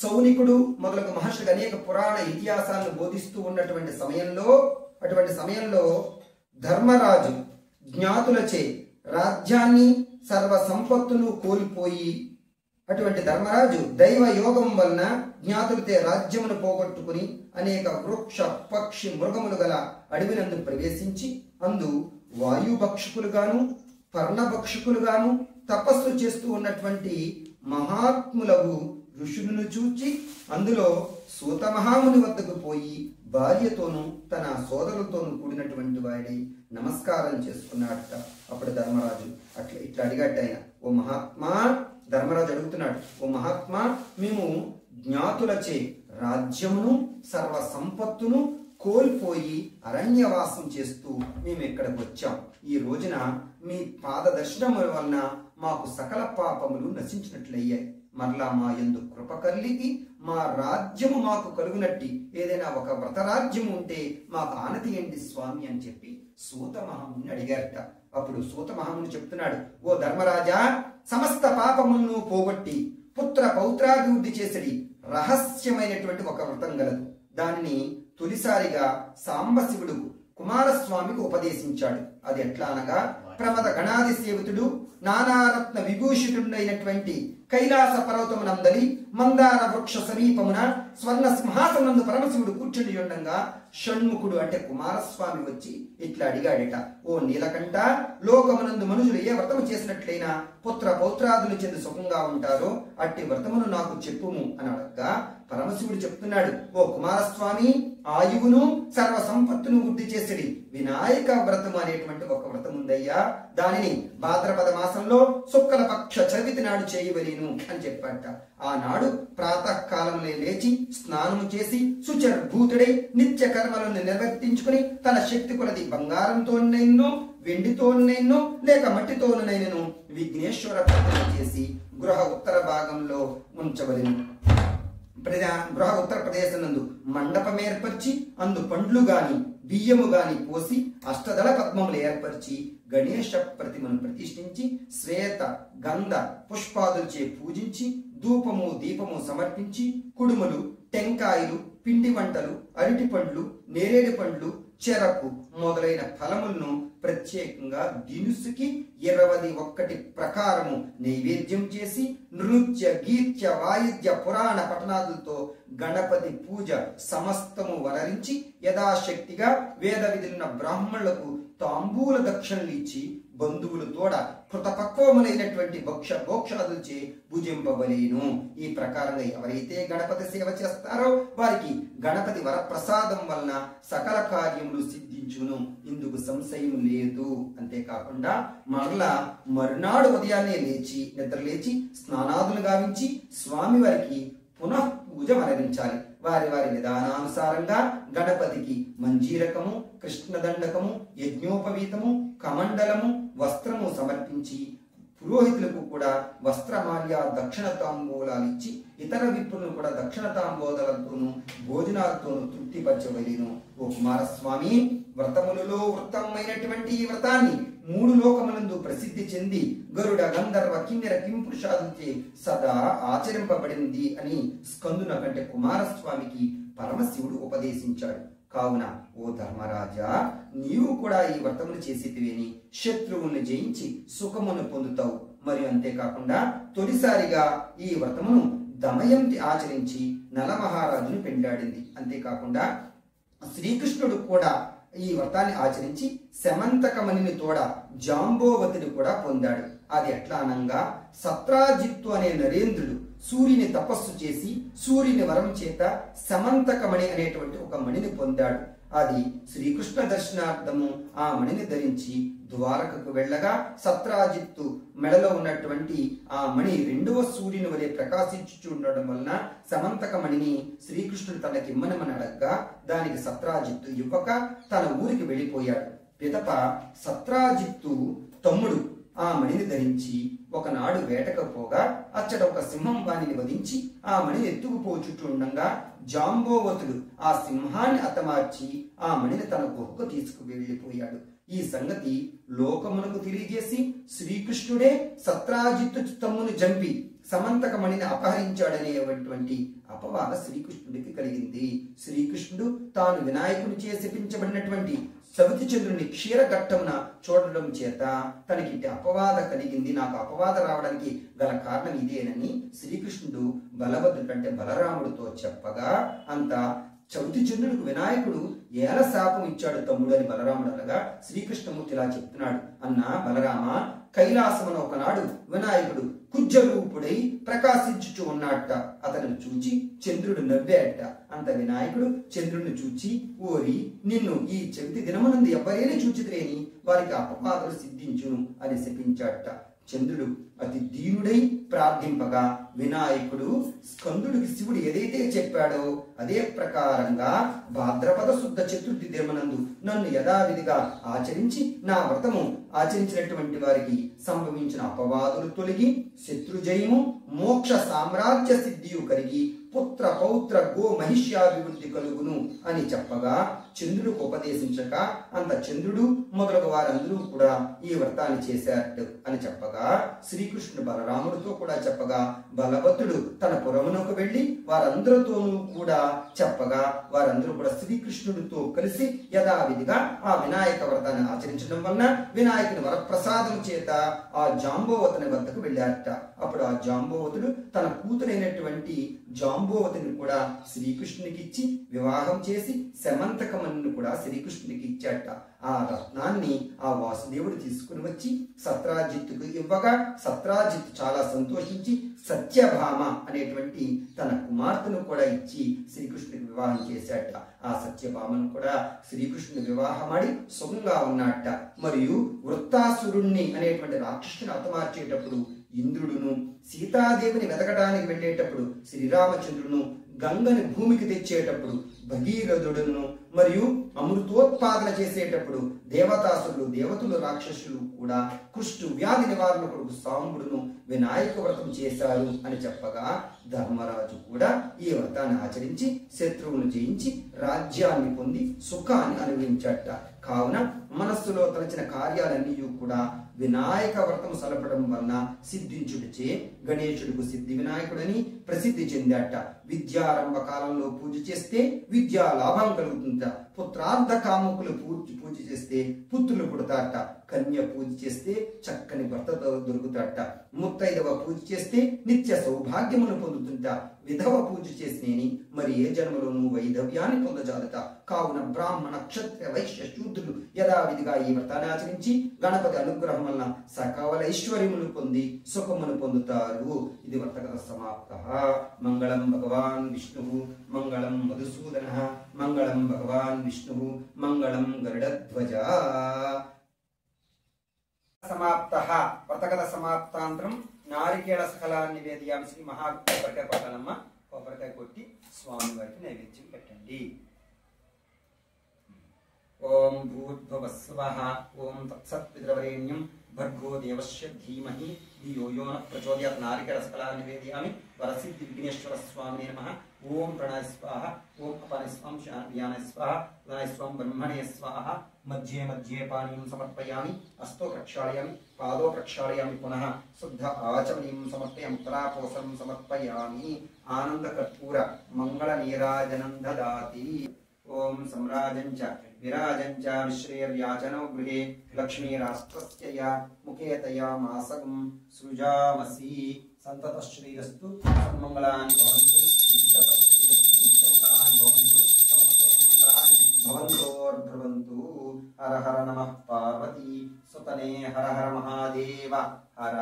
సౌనికుడు మొదలగు మహర్షులు అనేక పురాణ ఇతిహాసాలను బోధిస్తూ ఉన్నటువంటి సమయంలో ధర్మరాజు జ్ఞాతులచే రాజ్యాన్ని సర్వ సంపత్తును కోల్పోయి, అటువంటి ధర్మరాజు దైవ యోగం వలన జ్ఞాతులతో రాజ్యమును పోగొట్టుకుని అనేక వృక్ష పక్షి మృగములు గల అడవినందు ప్రవేశించి అందు వాయుభక్షకులుగాను పర్ణభక్షకులుగాను తపస్సు చేస్తూ ఉన్నటువంటి మహాత్ములకు ఋషులను చూచి అందులో సూత మహాముని వద్దకు పోయి భార్యతోనూ తన సోదరులతోనూ కూడినటువంటి వాడి నమస్కారం చేసుకున్నాడట. అప్పుడు ధర్మరాజు ఇట్లా అడిగాట ఆయన, ఓ మహాత్మా, ధర్మరాజు అడుగుతున్నాడు, ఓ మహాత్మా, మేము జ్ఞాతులచే రాజ్యమును సర్వ సంపత్తును కోల్పోయి అరణ్యవాసం చేస్తూ మేము ఇక్కడికి వచ్చాం. ఈ రోజున మీ పాద దర్శనం వలన మాకు సకల పాపములు నశించినట్లయ్యాయి. మరలా మా యందు కృప కలిగి మా రాజ్యము మాకు కలుగునట్టి ఏదైనా ఒక వ్రతరాజ్యం ఉంటే మాకు ఆనతీయండి స్వామి అని చెప్పి సూత మహాముని అడిగారట. అప్పుడు సూత మహాముని చెప్తున్నాడు, ఓ ధర్మరాజా, సమస్త పాపములను పోగొట్టి పుత్ర పౌత్రాభివృద్ధి చేసడి రహస్యమైనటువంటి ఒక వ్రతం గలదు. దానిని తొలిసారిగా సాంబశివుడు కుమారస్వామికి ఉపదేశించాడు. అది ఎట్లా అనగా, ప్రమద గణాది సేవితుడు నానారత్న విభూషితుడైనటువంటి కైలాస పర్వతమునందలి మందార వృక్ష సమీపమున స్వర్ణ సింహాసనందు పరమశివుడు కూర్చుని ఉండగా షణ్ముఖుడు అంటే కుమారస్వామి వచ్చి ఇట్లా అడిగాడట, ఓ నీలకంఠ, లోకమునందు మనుషులు ఏ వ్రతము చేసినట్లయినా పుత్ర పౌత్రాదులు చెంది సుఖంగా ఉంటారో అట్టి వ్రతమును నాకు చెప్పుము అని అడగ్గా పరమశివుడు చెప్తున్నాడు, ఓ కుమారస్వామి, ఆయువును సర్వ సంపత్తును వృద్ధి చేసిడి వినాయక వ్రతము అనేటువంటి ఒక వ్రతం ఉందయ్యా. దానిని భాద్రపద మాసంలో శుక్ల పక్ష చవితి నాడు చేయవలేను అని చెప్పాట. ఆనాడు ప్రాతకాలంలో లేచి స్నానము చేసి శుచర్భూతుడై నిత్య కర్మలను నిర్వర్తించుకుని తన శక్తి కొలది బంగారంతోనైనో వెండితోనైనో లేక మట్టితోనైనను విఘ్నేశ్వర ప్రార్థన చేసి గృహ ఉత్తర భాగంలో ఉంచవలెను. గృహ ఉత్తర ప్రదేశం నందు మండపం ఏర్పరిచి అందు పండ్లు గాని బియ్యము గాని పోసి అష్టదళ పద్మములు ఏర్పరిచి గణేశ ప్రతిమను ప్రతిష్ఠించి శ్వేత గంధ పుష్పాదులచే పూజించి ధూపము దీపము సమర్పించి కుడుములు, టెంకాయలు, పిండి వంటలు, అరటి పండ్లు, నేరేడు పండ్లు, చెరకు మొదలైన ఫలములను ప్రత్యేకంగా దినుసుకి 21 ప్రకారము నైవేద్యం చేసి నృత్య గీత్య వాయిద్య పురాణ పఠనాదులతో గణపతి పూజ సమస్తము వనరించి యథాశక్తిగా వేద విధులున్న బ్రాహ్మణులకు తాంబూల దక్షిణలు ఇచ్చి బంధువులు తోడ కృతపక్వములైనటువంటి భోక్షాదులచే భుజింపవలేను. ఈ ప్రకారంగా ఎవరైతే గణపతి సేవ చేస్తారో వారికి గణపతి వరప్రసాదం వలన సకల కార్యములు సిద్ధించును, ఇందుకు సంశయం లేదు. అంతేకాకుండా మరలా మరునాడు ఉదయాన్నే నిద్రలేచి స్నానాదులు గావించి స్వామి వారికి పునః పూజ మరణించాలి. వారి వారి విధానానుసారంగా గణపతికి మంజీరకము, కృష్ణదండకము, యజ్ఞోపవీతము, కమండలము, వస్త్రము సమర్పించి పురోహితులకు కూడా వస్త్రమాల్య దక్షిణ తాంబూలాలు ఇచ్చి ఇతర విప్పులను కూడా దక్షిణ తాంబూలాలతోనూ భోజనాలతోనూ తృప్తిపరచవలేను. ఓ కుమారస్వామి, వ్రతములలో వృత్తమైనటువంటి ఈ వ్రతాన్ని 3 లోకములందు ప్రసిద్ధి చెంది గరుడ గంధర్వ కిన్నెర కింపురుషాదులచే సదా ఆచరింపబడింది అని స్కందున కంటే కుమారస్వామికి పరమశివుడు ఉపదేశించాడు. కావున ఓ ధర్మరాజా, నీవు కూడా ఈ వ్రతమును చేసేటివేని శత్రువులను జయించి సుఖమును పొందుతావు. మరియు అంతేకాకుండా తొలిసారిగా ఈ వ్రతమును దమయంతి ఆచరించి నలమహారాజును పెండాడింది. అంతేకాకుండా శ్రీకృష్ణుడు కూడా ఈ వ్రతాన్ని ఆచరించి శమంతకమణిని తోడ జాంబోవతిని కూడా పొందాడు. అది ఎట్లా అనంగా, సత్రాజిత్తు అనే నరేంద్రుడు సూర్యుని తపస్సు చేసి సూర్యుని వరం చేత శమంతకమణి అనేటువంటి ఒక మణిని పొందాడు. అది శ్రీకృష్ణ దర్శనార్థము ఆ మణిని ధరించి ద్వారకకు వెళ్ళగా సత్రాజిత్తు మెడలో ఉన్నటువంటి ఆ మణి రెండవ సూర్యుని వలె ప్రకాశించుచు ఉండడం వలన సమంతక మణిని శ్రీకృష్ణుడు తనకిమ్మనమని అడగ్గా దానికి సత్రాజిత్తు ఇవ్వక తన ఊరికి వెళ్ళిపోయాడు. పిదప సత్రాజిత్తు తమ్ముడు ఆ మణిని ధరించి ఒకనాడు వేటకపోగా అచ్చట ఒక సింహం వాణిని వధించి ఆ మణిని ఎత్తుకుపోచుట్టు ఉండగా జాంబోవతుడు ఆ సింహాన్ని హతమార్చి ఆ మణిని తన గుహకు తీసుకువెళ్ళిపోయాడు. ఈ సంగతి లోకమునకు తెలియజేసి శ్రీకృష్ణుడే సత్రాజిత్తు తమ్ముని జంపి సమంతక మణిని అపహరించాడనేటువంటి అపవాద శ్రీకృష్ణుడికి కలిగింది. శ్రీకృష్ణుడు తాను వినాయకుని చే శపించబడినటువంటి సవితి చంద్రుని క్షీరఘట్టమున చూడడం చేత తనకి అపవాద కలిగింది, నాకు అపవాద రావడానికి గల కారణం ఇదేనని శ్రీకృష్ణుడు బలభద్రుడు అంటే బలరాముడితో చెప్పగా అంత చవితి చంద్రుడికి వినాయకుడు ఏల శాపం ఇచ్చాడు తమ్ముడు అని బలరాముడు అనగా శ్రీకృష్ణమూర్తి ఇలా చెప్తున్నాడు, అన్నా బలరామ, కైలాసమున ఒకనాడు వినాయకుడు కుజ్జరూపుడై ప్రకాశించుచు ఉన్నట్ట. అతను చూచి చంద్రుడు నవ్వాట. అంత వినాయకుడు చంద్రుడిని చూచి, ఓరి నిన్ను ఈ చవితి దినమునందు ఎవరైనా చూచితేని వారికి అపవాదులు సిద్ధించును అని శపించాట. చంద్రుడు అతి దీనుడై ప్రార్థింపగా వినాయకుడు స్కందుడికి శివుడు ఏదైతే చెప్పాడో అదే ప్రకారంగా భాద్రపద శుద్ధ చతుర్థి దినమునందు నన్ను యథావిధిగా ఆచరించి నా వ్రతము ఆచరించినటువంటి వారికి సంభవించిన అపవాదులు తొలగి శత్రుజయము మోక్ష సామ్రాజ్య సిద్ధియు కలిగి పుత్ర పౌత్ర గో మహిష్యాభివృద్ధి కలుగును అని చెప్పగా చంద్రుడికి ఉపదేశించక అంత చంద్రుడు మొదలగు వారందరూ కూడా ఈ వ్రతాన్ని చేశారు అని చెప్పగా శ్రీకృష్ణుడు బలరాముడితో కూడా చెప్పగా బలభద్రుడు తన పురమునకు వెళ్లి వారందరితోనూ కూడా చెప్పగా వారందరూ కూడా శ్రీకృష్ణుడితో కలిసి యథావిధిగా ఆ వినాయక వ్రతాన్ని ఆచరించడం వలన వినాయకుని వరప్రసాదం చేత ఆ జాంబోవతుని వద్దకు వెళ్ళారట. అప్పుడు ఆ జాంబోవతుడు తన కూతురైనటువంటి జాంబోవతిని కూడా శ్రీకృష్ణునికి ఇచ్చి వివాహం చేసి సమంతకమను కూడా శ్రీకృష్ణునికి ఇచ్చాట. ఆ రత్నాన్ని ఆ వాసుదేవుడు తీసుకుని వచ్చి సత్రాజిత్తుకు ఇవ్వగా సత్రాజిత్తు చాలా సంతోషించి సత్యభామ అనేటువంటి తన కుమార్తెను కూడా ఇచ్చి శ్రీకృష్ణుడికి వివాహం చేశాట. ఆ సత్యభామను కూడా శ్రీకృష్ణుని వివాహమాడి సుఖంగా ఉన్నట్ట. మరియు వృత్తాసురుణ్ణి అనేటువంటి రాక్షసుని హతమార్చేటప్పుడు ఇంద్రుడును సీతాదేవిని వెతకడానికి వెళ్ళేటప్పుడు శ్రీరామచంద్రుడును గంగని భూమికి తెచ్చేటప్పుడు భగీరథుడును మరియు అమృతోత్పాదన చేసేటప్పుడు దేవతాసురులు దేవతలు రాక్షసులు కూడా కుష్టు వ్యాధి నివారణ కొరకు సాంబుడును వినాయక వ్రతం చేశారు అని చెప్పగా ధర్మరాజు కూడా ఈ వ్రతాన్ని ఆచరించి శత్రువును జయించి రాజ్యాన్ని పొంది సుఖాన్ని అనుభవించట. కావున మనస్సులో తలచిన కార్యాలన్నీ కూడా వినాయక వ్రతం సలపడం వలన సిద్ధించుటచే గణేశుడికి సిద్ధి వినాయకుడని ప్రసిద్ధి చెందాట. విద్యారంభ కాలంలో పూజ చేస్తే విద్యా లాభం కలుగుతుంట. పుత్రార్థ కాముకులు పూజ చేస్తే పుత్రులు పుడతారట. కన్య పూజ చేస్తే చక్కని భర్తతో దొరుకుతారట. ముత్తైదవ పూజ చేస్తే నిత్య సౌభాగ్యమును పొందుతుంట. విధవ పూజ చేసినేని మరి ఏ జన్మలోనూ వైధవ్యాన్ని పొందజాలట. కావున బ్రాహ్మణ క్షత్రియ వైశ్య శూద్రులు యథావిధిగా ఈ వ్రతాన్ని ఆచరించి గణపతి అనుగ్రహం వలన సకల ఐశ్వర్యములు పొంది సుఖమును పొందుతారు. ఇది వ్రతకథ సమాప్త. మంగళం భగవాన్ విష్ణు మంగళం మధుసూదన మంగళం భగవాన్ విష్ణు మంగళం గరుడధ్వజ. సమాప్త. వ్రతకథ సమాప్తాంతరం నారికేళ సకలాన్ని నివేదయామి. శ్రీ కొబ్బరికాయ కొట్టాలమ్మ. కొబ్బరికాయ కొట్టి స్వామి వారికి నైవేద్యం పెట్టండి. ఓం భూర్భువస్వః ఓం తత్సత్పితృవరేణ్యం భర్గో దేవస్య ధీమహి ధియో యో నః ప్రచోదయాత్. నారికేళ సకలాన్ని నివేదయామి. వరసిద్ధి విఘ్నేశ్వర స్వామినే నమః. ఓం ప్రణాయ స్వాహ ఓం అపాన స్వాం వ్యాన స్వాహ ఉదాయ స్వాం బ్రహ్మణే స్వాహ. మధ్యే మధ్యే పానీయం సమర్పయామి. హస్తో ప్రక్షాళయామి పాదో ప్రక్షాళయామి. పునః శుద్ధ ఆచమనీయం సమర్పయామి. తలాపోసనం సమర్పయామి. ఆనంద కర్పూర మంగళ నీరాజనం దదాతి. ఓం సమ్రాజంచ విరాజంచ విశ్రేర్యాచనో గృహే లక్ష్మీరాష్ట్రస్య ముఖేతయా మాసగం సృజామసి. సంతత శ్రీరస్తు సన్మంగళాని భవంతు. నిత్యశ్రీరస్తు నిత్యమంగళాని భవంతు. సమస్త సన్మంగళాని భవంతోర్భవంతు. హర హర నమః పార్వతీ సుతనే హర హర మహాదేవ హర.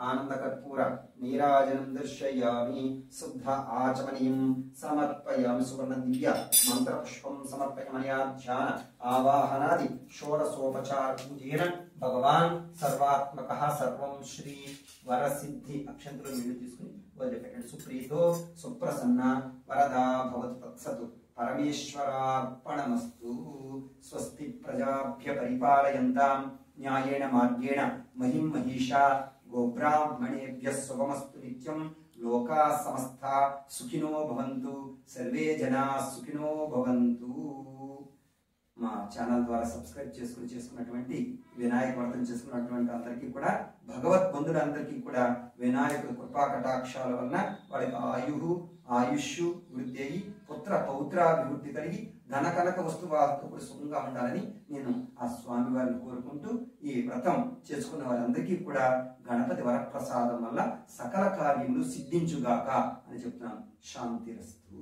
ఆనందకర్పూర నీరాజనం దర్శయామి శుద్ధ ఆచమనీయం సమర్పయామి సువర్ణ దివ్య మంత్రపుష్పం సమర్పయమయా ధ్యాన ఆవాహనాది షోడశోపచార పూజేన భగవాన్ సర్వాత్మక సర్వం శ్రీ వరసిద్ధి అక్షంతులు నీళ్లు తీసుకుని వదిలిపెట్టండి. సుప్రీతో సుప్రసన్న వరదా భవతు తత్సతు పరమేశ్వరార్పణమస్తు. స్వస్తి ప్రజాభ్య పరిపాలయంతాం న్యాయేన మార్గేణ మహిం మహిషా గోబ్రాహ్మణేభ్యః శుభమస్తు నిత్యం. లోకా సమస్తా సుఖినో భవంతు. సర్వే జనా సుఖినో భవంతు. మా ఛానల్ ద్వారా సబ్స్క్రైబ్ చేసుకున్నటువంటి వినాయక వ్రతం చేసుకున్నటువంటి అందరికీ కూడా భగవత్ బంధువులందరికీ కూడా వినాయకుడు కృపా కటాక్షాల వలన వాడికి ఆయుష్ వృద్ధి అయ్యి పుత్ర పౌత్రాభివృద్ధి కలిగి ధన కనక వస్తువులతో కూడా సుఖంగా ఉండాలని నేను ఆ స్వామి వారిని కోరుకుంటూ ఈ వ్రతం చేసుకున్న వారందరికీ కూడా గణపతి వరప్రసాదం వల్ల సకల కార్యములు సిద్ధించుగాక అని చెప్తున్నాను. శాంతిరస్తు.